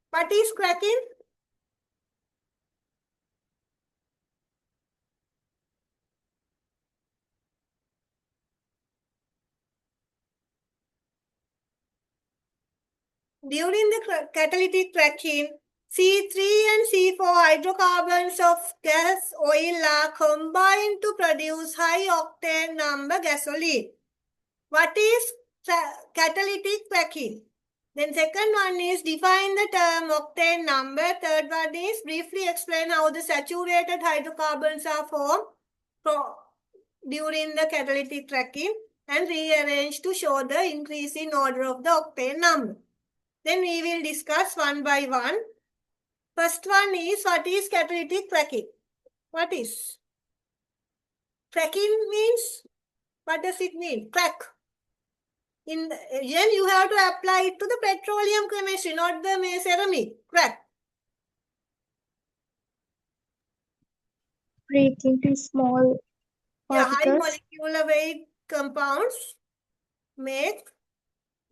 what is cracking? During the catalytic cracking, C3 and C4 hydrocarbons of gas oil are combined to produce high octane number gasoline. What is catalytic cracking? Then second one is define the term octane number. Third one is briefly explain how the saturated hydrocarbons are formed during the catalytic cracking and rearrange to show the increase in order of the octane number. Then we will discuss one by one. First one is, what is catalytic cracking? What is? Cracking means, what does it mean? Crack. Then you have to apply it to the petroleum chemistry, not the ceramic. Crack. Break into small Yeah, high particles. molecular weight compounds make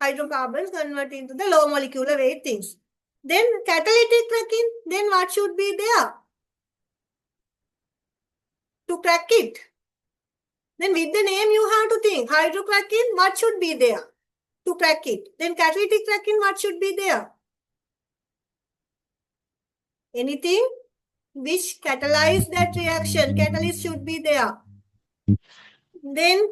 hydrocarbons convert into the low molecular weight things. Then catalytic cracking, then what should be there to crack it? Then with the name you have to think, hydrocracking, what should be there to crack it? Then catalytic cracking, what should be there? Anything which catalyze that reaction, catalyst should be there. Then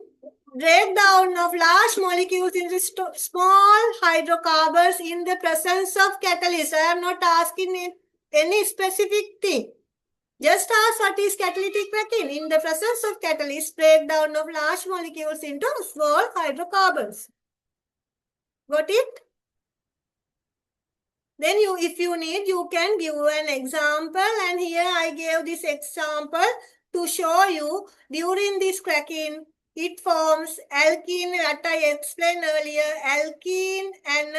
breakdown of large molecules into small hydrocarbons in the presence of catalyst. I am not asking any specific thing. Just ask what is catalytic cracking. In the presence of catalyst, breakdown of large molecules into small hydrocarbons. Got it? Then if you need, you can give an example. And here I gave this example to show you during this cracking, it forms alkene, that I explained earlier, alkene and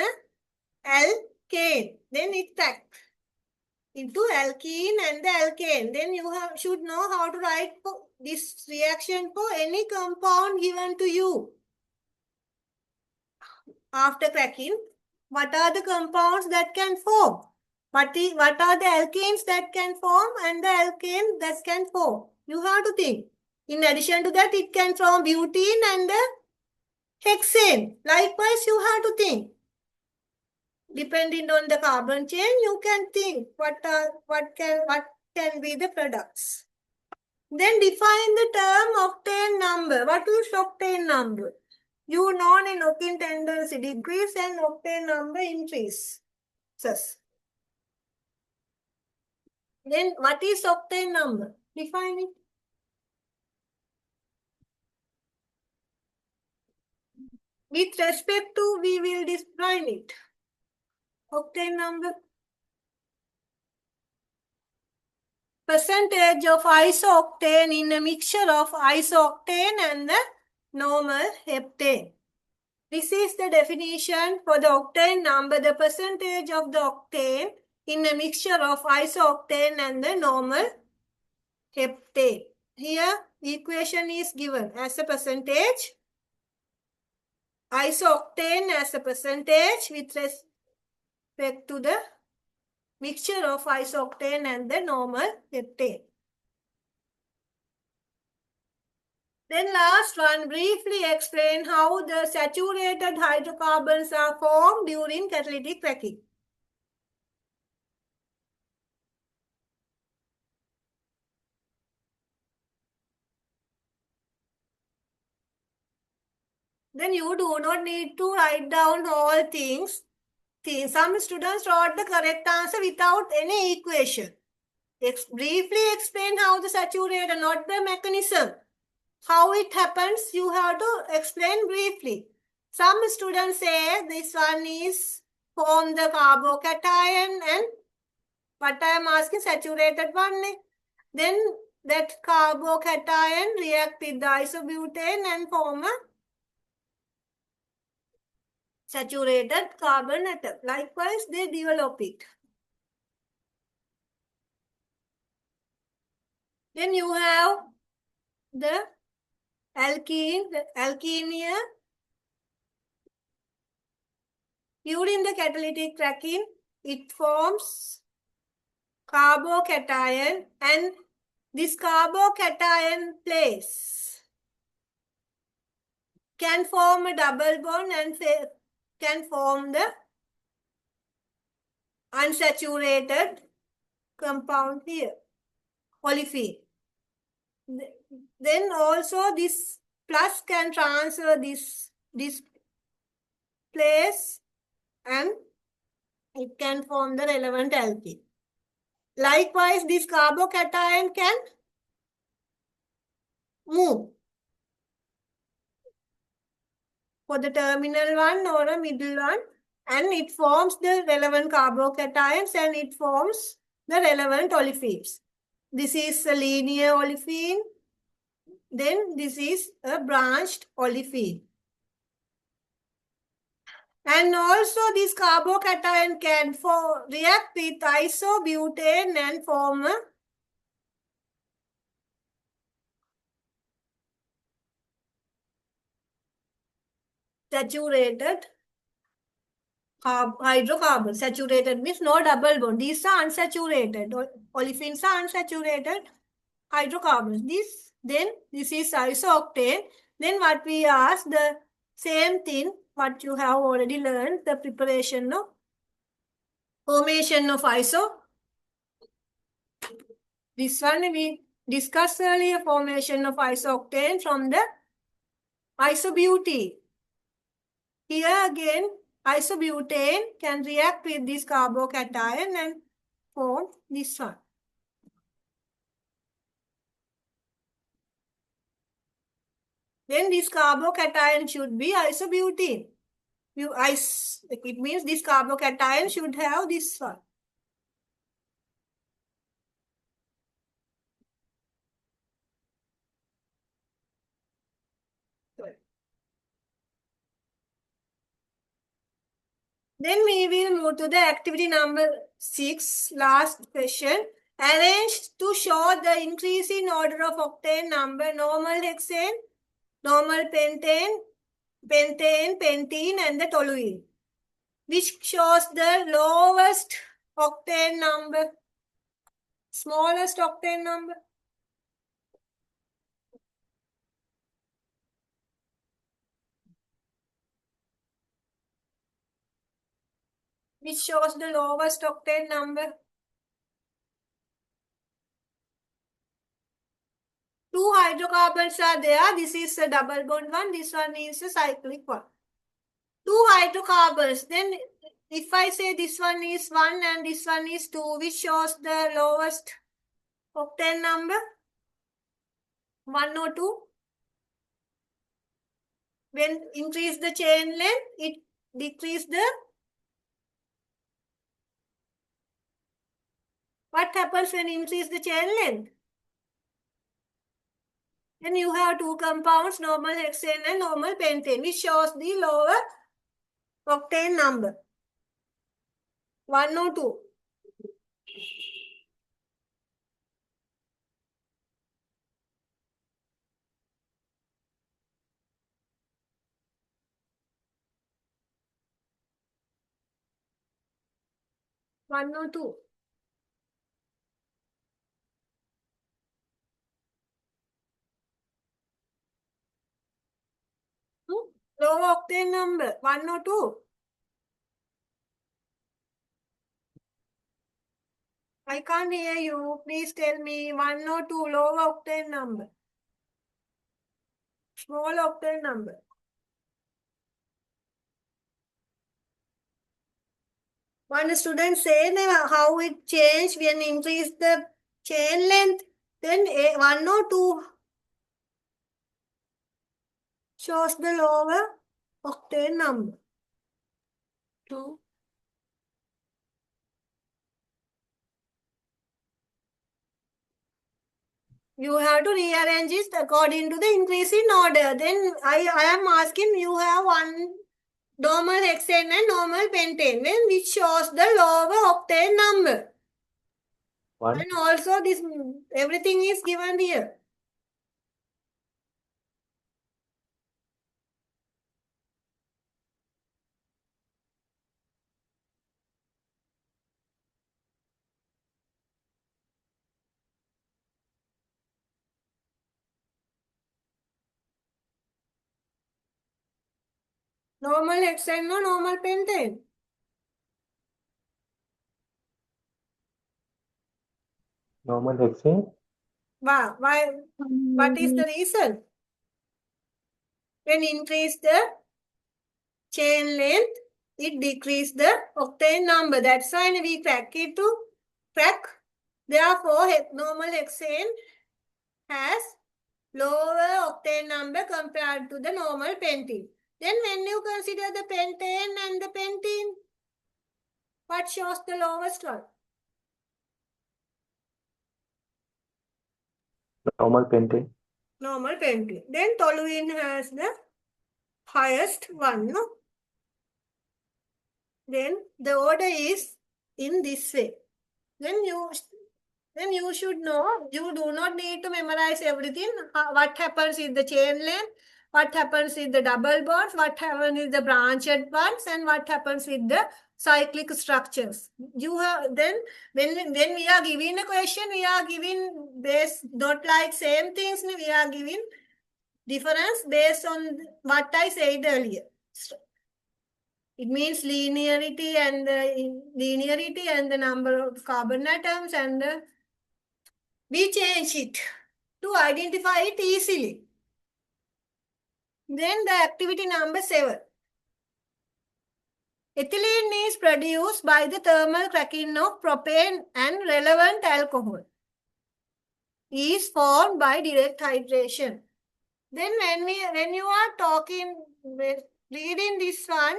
alkane. Then it cracks into alkene and the alkane. Then you should know how to write this reaction for any compound given to you. After cracking, what are the compounds that can form? What are the alkanes that can form and the alkane that can form? You have to think. In addition to that, it can form butene and the hexane. Likewise, you have to think. Depending on the carbon chain, you can think what can be the products. Then define the term octane number. What is octane number? You know in octane tendency decrease and octane number increase. Then what is octane number? Define it. With respect to, we will define it. Octane number. Percentage of isooctane in a mixture of isooctane and the normal heptane. This is the definition for the octane number, the percentage of the octane in a mixture of isooctane and the normal heptane. Here, the equation is given as a percentage. Isooctane as a percentage with respect to the mixture of isooctane and the normal heptane. Then last one, briefly explain how the saturated hydrocarbons are formed during catalytic cracking. Then you do not need to write down all things. Some students wrote the correct answer without any equation. Briefly explain how the saturated, not the mechanism. How it happens, you have to explain briefly. Some students say this one is form the carbocation and what I am asking, saturated one. Then that carbocation react with the isobutane and form a saturated carbon atom. Likewise, they develop it. Then you have the alkene here. During the catalytic cracking, it forms carbocation, and this carbocation place can form a double bond and can form the unsaturated compound here, olefin. Then also this plus can transfer this place and it can form the relevant alkene. Likewise, this carbocation can move for the terminal one or a middle one, and it forms the relevant carbocations and it forms the relevant olefins. This is a linear olefin. Then this is a branched olefin. And also this carbocation can react with isobutane and form a saturated hydrocarbon. Saturated means no double bond. These are unsaturated. Olefins are unsaturated hydrocarbons. Then this is isooctane. Then what we ask, the same thing what you have already learned, the preparation of formation of iso. This one we discussed earlier, formation of isooctane from the Isobutene. Here again, isobutane can react with this carbocation and form this one. Then this carbocation should be isobutene. It means this carbocation should have this one. Then we will move to the activity number 6, last question. Arrange to show the increase in order of octane number, normal hexane, normal pentane, pentene, and the toluene. Which shows the lowest octane number, smallest octane number. Which shows the lowest octane number. Two hydrocarbons are there. This is a double bond one. This one is a cyclic one. Two hydrocarbons. Then if I say this one is 1 and this one is 2, which shows the lowest octane number? 1 or 2? When increase the chain length, it decrease the... What happens when increase the chain length? Then you have two compounds, normal hexane and normal pentane, which shows the lower octane number. 1 or 2. One or 2. Low octane number, 1 or 2. I can't hear you. Please tell me 1 or 2 low octane number. Small octane number. One student said how it changed when increase the chain length. Then 1 or 2 shows the lower octane number. 2. You have to rearrange it according to the increase in order. Then I am asking, you have one normal hexane and normal pentane, then which shows the lower octane number. 1. And also this everything is given here. Normal hexane or normal pentane. Normal hexane. Why? What is the reason? When increase the chain length, it decrease the octane number. That's why we crack it to crack. Therefore, normal hexane has lower octane number compared to the normal pentene. Then when you consider the pentane and the pentene, what shows the lowest one? Normal pentane. Normal pentane. Then toluene has the highest one, no? Then the order is in this way. Then you should know, you do not need to memorize everything. What happens with the chain length, what happens with the double bonds, what happens with the branched bonds, and what happens with the cyclic structures. You have then when we are giving a question, we are giving based not like same things. We are giving difference based on what I said earlier. It means linearity and the number of carbon atoms, and we change it to identify it easily. Then the activity number 7. Ethylene is produced by the thermal cracking of propane and relevant alcohol is formed by direct hydration. Then when you are reading this one,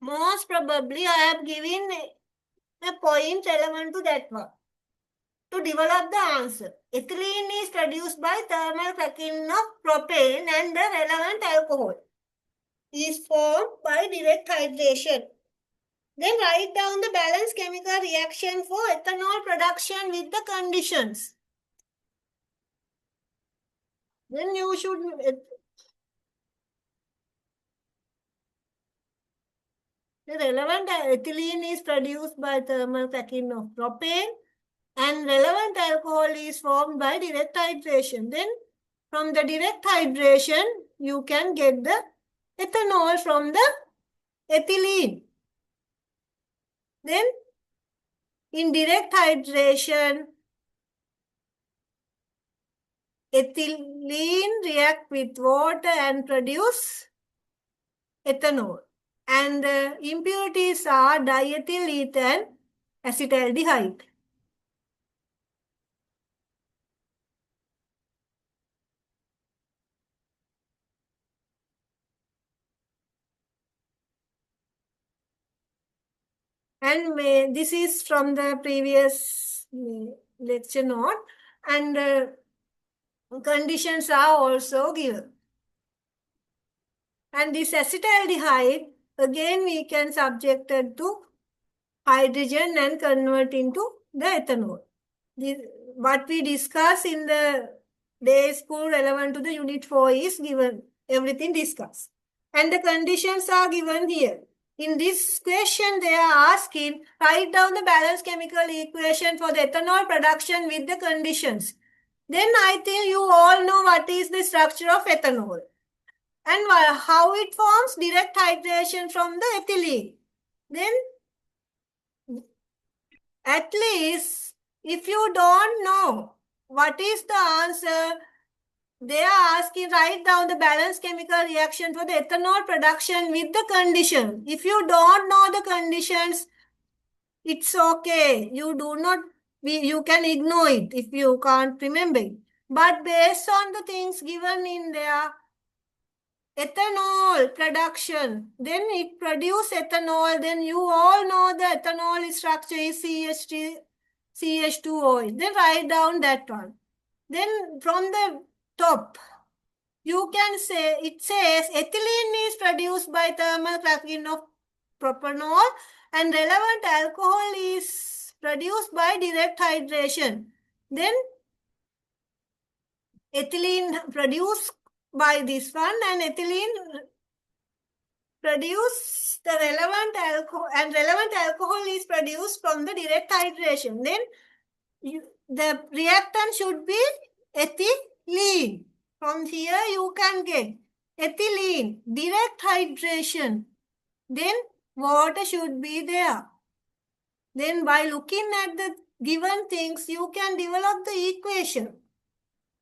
most probably I have given a point relevant to that one to develop the answer. Ethylene is produced by thermal cracking of propane and the relevant alcohol is formed by direct hydration. Then write down the balanced chemical reaction for ethanol production with the conditions. Then you should the relevant ethylene is produced by thermal cracking of propane and relevant alcohol is formed by direct hydration. Then from the direct hydration, you can get the ethanol from the ethylene. Then in direct hydration, ethylene react with water and produce ethanol. And the impurities are diethyl ether and acetaldehyde. And this is from the previous lecture note. And conditions are also given. And this acetaldehyde, again we can subject it to hydrogen and convert into the ethanol. What we discuss in the day school relevant to the unit 4 is given, everything discussed. And the conditions are given here. In this question, they are asking, write down the balanced chemical equation for the ethanol production with the conditions. Then I think you all know what is the structure of ethanol and how it forms direct hydration from the ethylene. Then at least if you don't know what is the answer, they are asking, write down the balanced chemical reaction for the ethanol production with the condition. If you don't know the conditions, it's okay. You can ignore it if you can't remember it. But based on the things given in there, ethanol production, then it produce ethanol, then you all know the ethanol structure is CH2OH. Then write down that one. Then from the top, you can say, it says ethylene is produced by thermal cracking of propanol and relevant alcohol is produced by direct hydration. Then ethylene produced by this one and ethylene produce the relevant alcohol and relevant alcohol is produced from the direct hydration. Then the reactant should be ethylene. From here you can get ethylene, direct hydration. Then water should be there. Then by looking at the given things, you can develop the equation.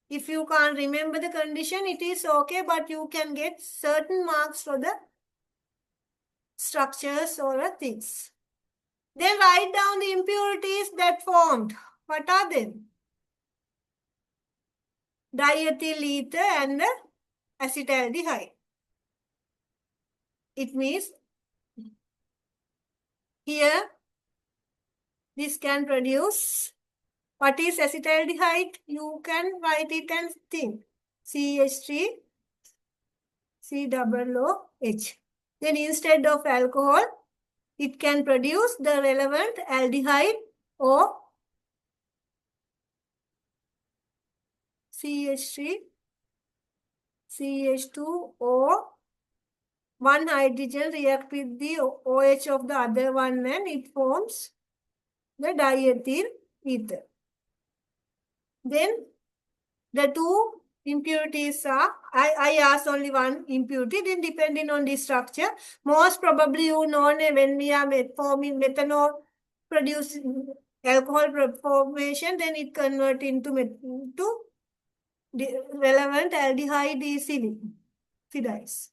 If you can't remember the condition, it is okay, but you can get certain marks for the structures or things. Then write down the impurities that formed. What are they? Diethyl ether and the acetaldehyde. It means here this can produce, what is acetaldehyde? You can write it and think. CH3 COOH. Then instead of alcohol, it can produce the relevant aldehyde or CH3 CH2O. One hydrogen react with the OH of the other one and it forms the diethyl ether. Then the two impurities are, I asked only one impurity, then depending on the structure, most probably you know when we are forming methanol producing alcohol formation, then it converts into relevant aldehyde is oxidized.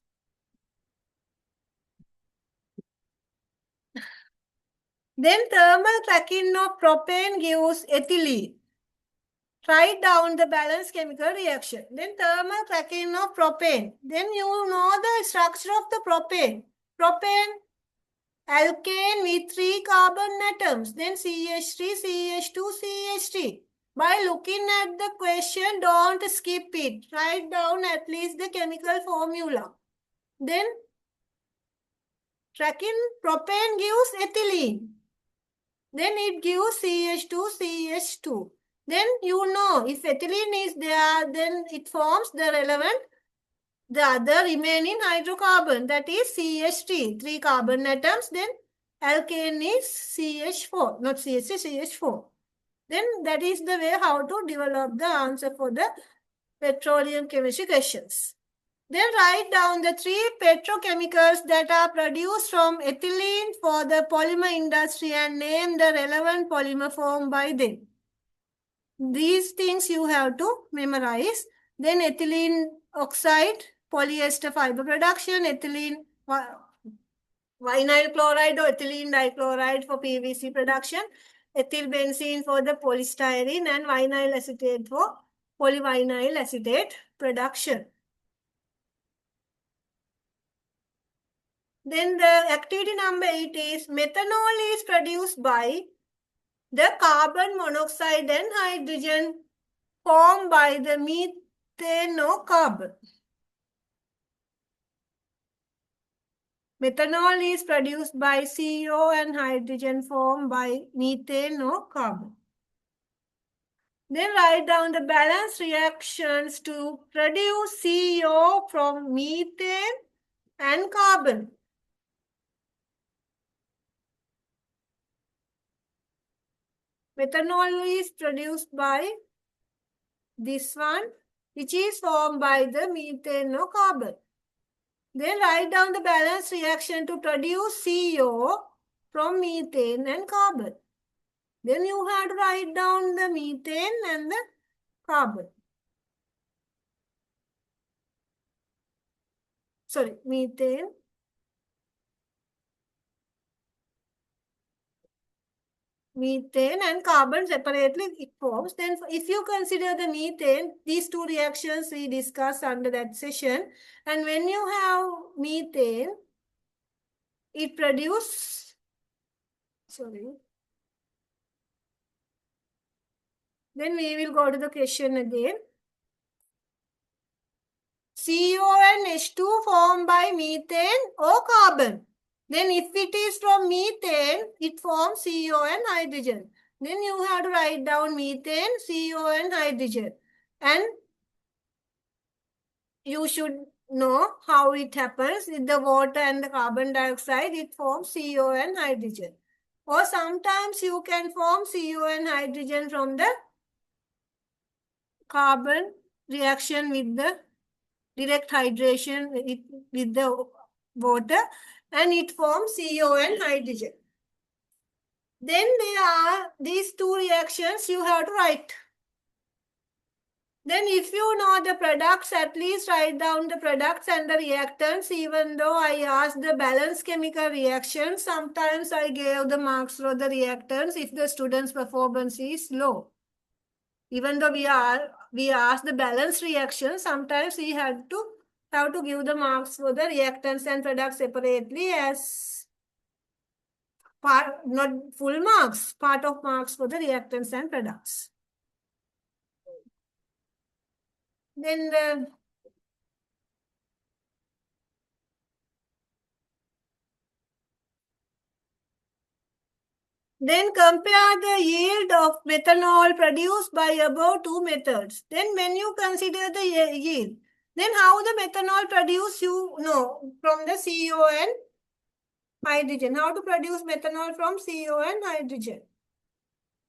Then thermal cracking of propane gives ethylene. Write down the balanced chemical reaction. Then thermal cracking of propane. Then you know the structure of the propane. Propane, alkane with 3 carbon atoms. Then CH3, CH2, CH3. By looking at the question, don't skip it. Write down at least the chemical formula. Then cracking propane gives ethylene. Then it gives CH2, CH2. Then you know if ethylene is there, then it forms the relevant, the other remaining hydrocarbon, that is CH3, 3 carbon atoms. Then alkane is CH4, not CH3, CH4. Then that is the way how to develop the answer for the petroleum chemistry questions. Then write down the 3 petrochemicals that are produced from ethylene for the polymer industry and name the relevant polymer formed by them. These things you have to memorize. Then ethylene oxide, polyester fiber production, ethylene vinyl chloride or ethylene dichloride for PVC production, ethyl benzene for the polystyrene, and vinyl acetate for polyvinyl acetate production. Then the activity number 8 is methanol is produced by the carbon monoxide and hydrogen formed by the methanocarbon. Methanol is produced by CO and hydrogen formed by methanocarbon. Then write down the balanced reactions to produce CO from methane and carbon. Methanol is produced by this one, which is formed by the methanocarbon. Then write down the balanced reaction to produce CO from methane and carbon. Then you have to write down the methane and the carbon. Sorry, methane. Methane and carbon separately it forms. Then if you consider the methane, these 2 reactions we discussed under that session. And when you have methane, it produces, Then we will go to the question again. CO and H2 formed by methane or carbon. Then if it is from methane, it forms CO and hydrogen. Then you have to write down methane, CO and hydrogen. And you should know how it happens. With the water and the carbon dioxide, it forms CO and hydrogen. Or sometimes you can form CO and hydrogen from the carbon reaction with the direct hydration with the water, and it forms CO and hydrogen. Then there are these 2 reactions you have to write. Then if you know the products, at least write down the products and the reactants. Even though I asked the balanced chemical reactions, sometimes I gave the marks for the reactants if the student's performance is low. Even though we asked the balanced reactions, sometimes we have to give the marks for the reactants and products separately as part, not full marks, part of marks for the reactants and products. Then compare the yield of methanol produced by above 2 methods. Then when you consider the yield, then how the methanol produced, you know from the CO and hydrogen. How to produce methanol from CO and hydrogen.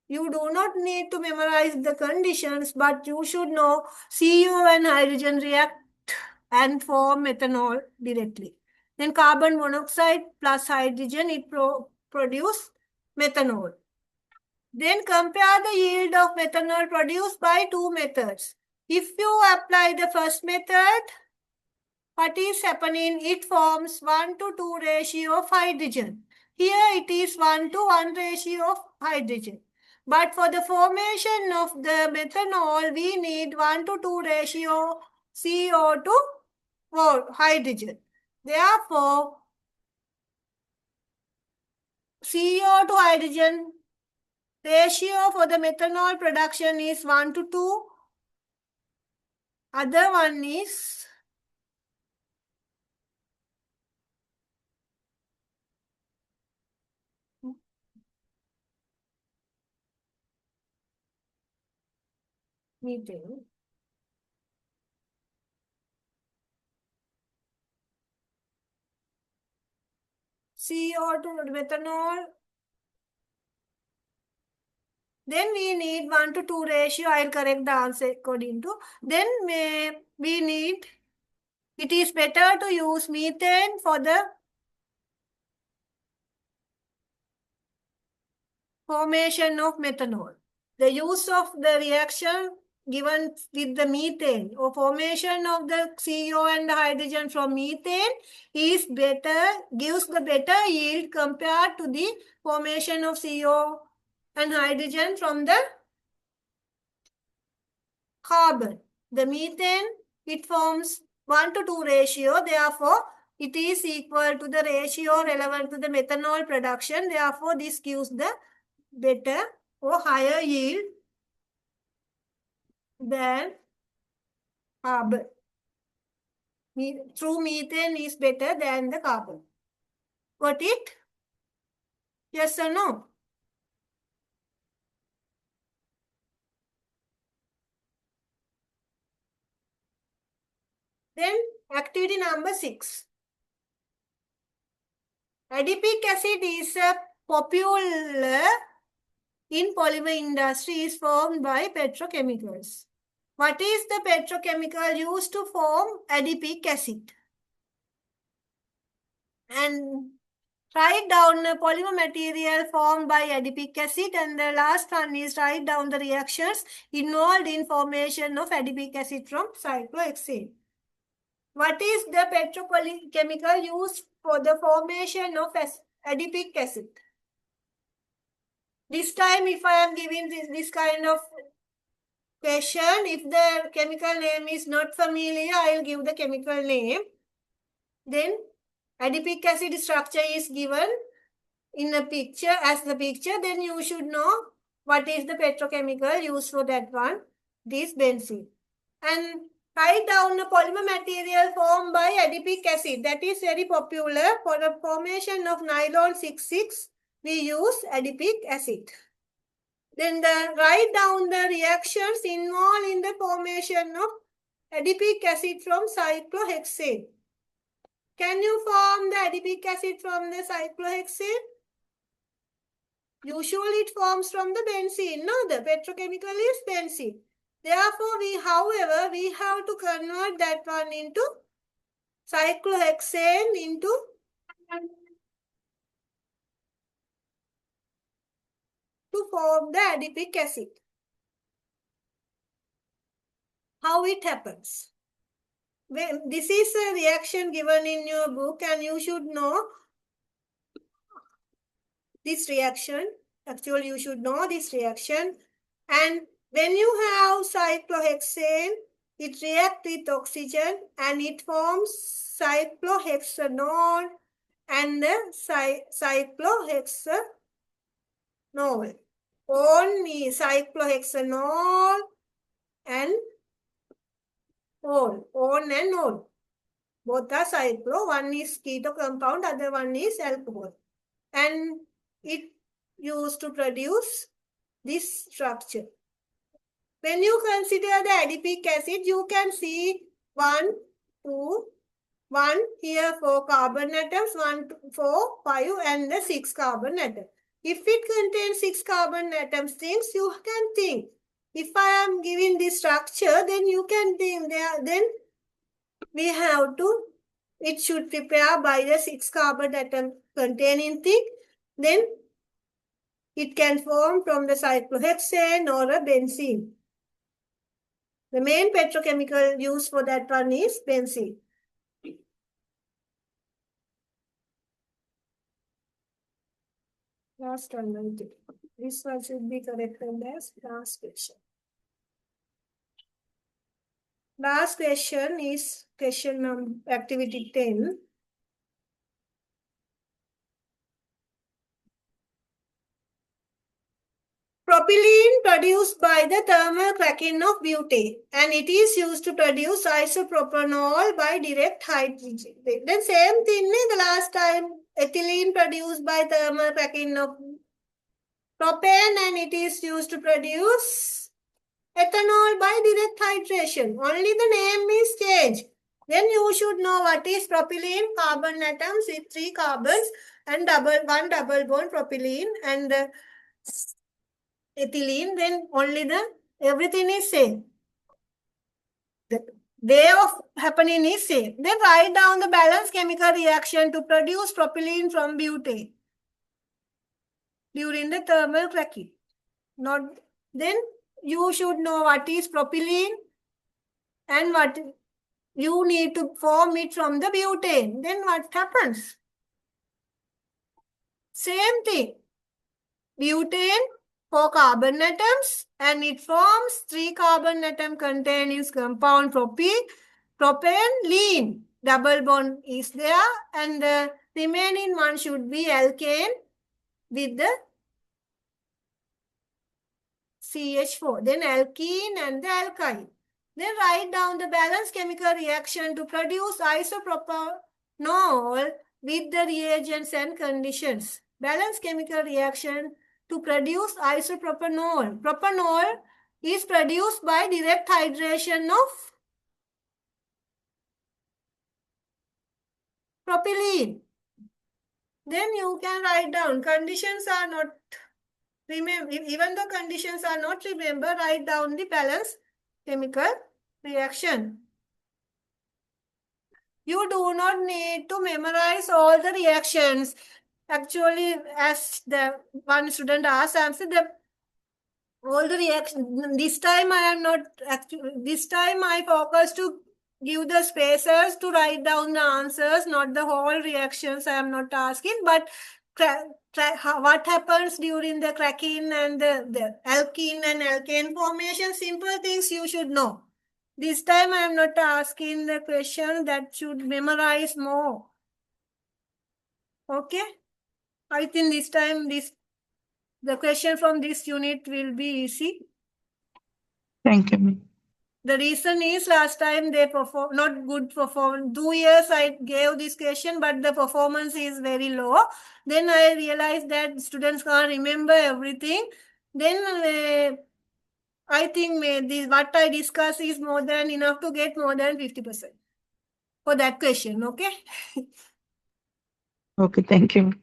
You do not need to memorize the conditions, but you should know CO and hydrogen react and form methanol directly. Then carbon monoxide plus hydrogen, it produce methanol. Then compare the yield of methanol produced by 2 methods. If you apply the first method, what is happening? It forms 1 to 2 ratio of hydrogen. Here it is 1 to 1 ratio of hydrogen. But for the formation of the methanol, we need 1 to 2 ratio CO to hydrogen. Therefore, CO to hydrogen ratio for the methanol production is 1 to 2. Other one is methane. CO to methanol. Then we need 1 to 2 ratio. I'll correct the answer according to. Then we need, it is better to use methane for the formation of methanol. The use of the reaction given with the methane or formation of the CO and the hydrogen from methane is better, gives the better yield compared to the formation of CO and hydrogen from the carbon. The methane, it forms 1 to 2 ratio. Therefore, it is equal to the ratio relevant to the methanol production. Therefore, this gives the better or higher yield than carbon. Through methane is better than the carbon. Got it? Yes or no? Then activity number 6. Adipic acid is a popular in polymer industry, is formed by petrochemicals. What is the petrochemical used to form adipic acid? And write down the polymer material formed by adipic acid, and the last one is write down the reactions involved in formation of adipic acid from cyclohexane. What is the petrochemical used for the formation of adipic acid? This time, if I am giving this kind of question, if the chemical name is not familiar, I will give the chemical name. Then adipic acid structure is given in a picture, as the picture. Then you should know what is the petrochemical used for that one. This benzene. And write down a polymer material formed by adipic acid. That is very popular. For the formation of nylon 6,6, we use adipic acid. Then write down the reactions involved in the formation of adipic acid from cyclohexane. Can you form the adipic acid from the cyclohexane? Usually it forms from the benzene. No, the petrochemical is benzene. Therefore, however, we have to convert that one into cyclohexane into to form the adipic acid. How it happens? This is a reaction given in your book, and you should know this reaction. Actually, you should know this reaction. And when you have cyclohexane, it reacts with oxygen and it forms cyclohexanol and the cyclohexanol. Only cyclohexanol and on and on. Both are cyclo. One is keto compound, other one is alcohol. And it used to produce this structure. When you consider the adipic acid, you can see 1, 2, 1 here 4 carbon atoms, 1, 2, 4, 5 and the 6 carbon atoms. If it contains 6 carbon atoms, things you can think. If I am giving this structure, then you can think then we have to, it should prepare by the 6 carbon atom containing thing. Then it can form from the cyclohexane or a benzene. The main petrochemical used for that one is benzene. Last one, I think. This one should be corrected as last question. Last question is question number activity 10. Propylene produced by the thermal cracking of butane, and it is used to produce isopropanol by direct hydrogen. Then same thing the last time, ethylene produced by thermal cracking of propane, and it is used to produce ethanol by direct hydration. Only the name is changed. Then you should know what is propylene, carbon atoms with 3 carbons and one double bond propylene, and ethylene, then only everything is same. The way of happening is same. Then write down the balanced chemical reaction to produce propylene from butane during the thermal cracking. Then you should know what is propylene and what you need to form it from the butane. Then what happens? Same thing. Butane, 4 carbon atoms, and it forms 3 carbon atom containing compound propane. Double bond is there, and the remaining one should be alkane with the CH4. Then alkene and the alkyne. Then write down the balanced chemical reaction to produce isopropanol with the reagents and conditions. Balanced chemical reaction to produce isopropanol. Propanol is produced by direct hydration of propylene. Then you can write down conditions are not remember, even though conditions are not remember, write down the balanced chemical reaction. You do not need to memorize all the reactions. Actually, as the one student asked, answer all the reactions. This time I am not, this time I focus to give the spaces to write down the answers, not the whole reactions I am not asking, but what happens during the cracking and the alkene and alkane formation, simple things you should know. This time I am not asking the question that should memorize more. Okay? I think this time the question from this unit will be easy. Thank you, ma'am. The reason is last time they not good performance. 2 years I gave this question, but the performance is very low. Then I realized that students can't remember everything. Then I think what I discuss is more than enough to get more than 50% for that question. Okay? Okay, thank you.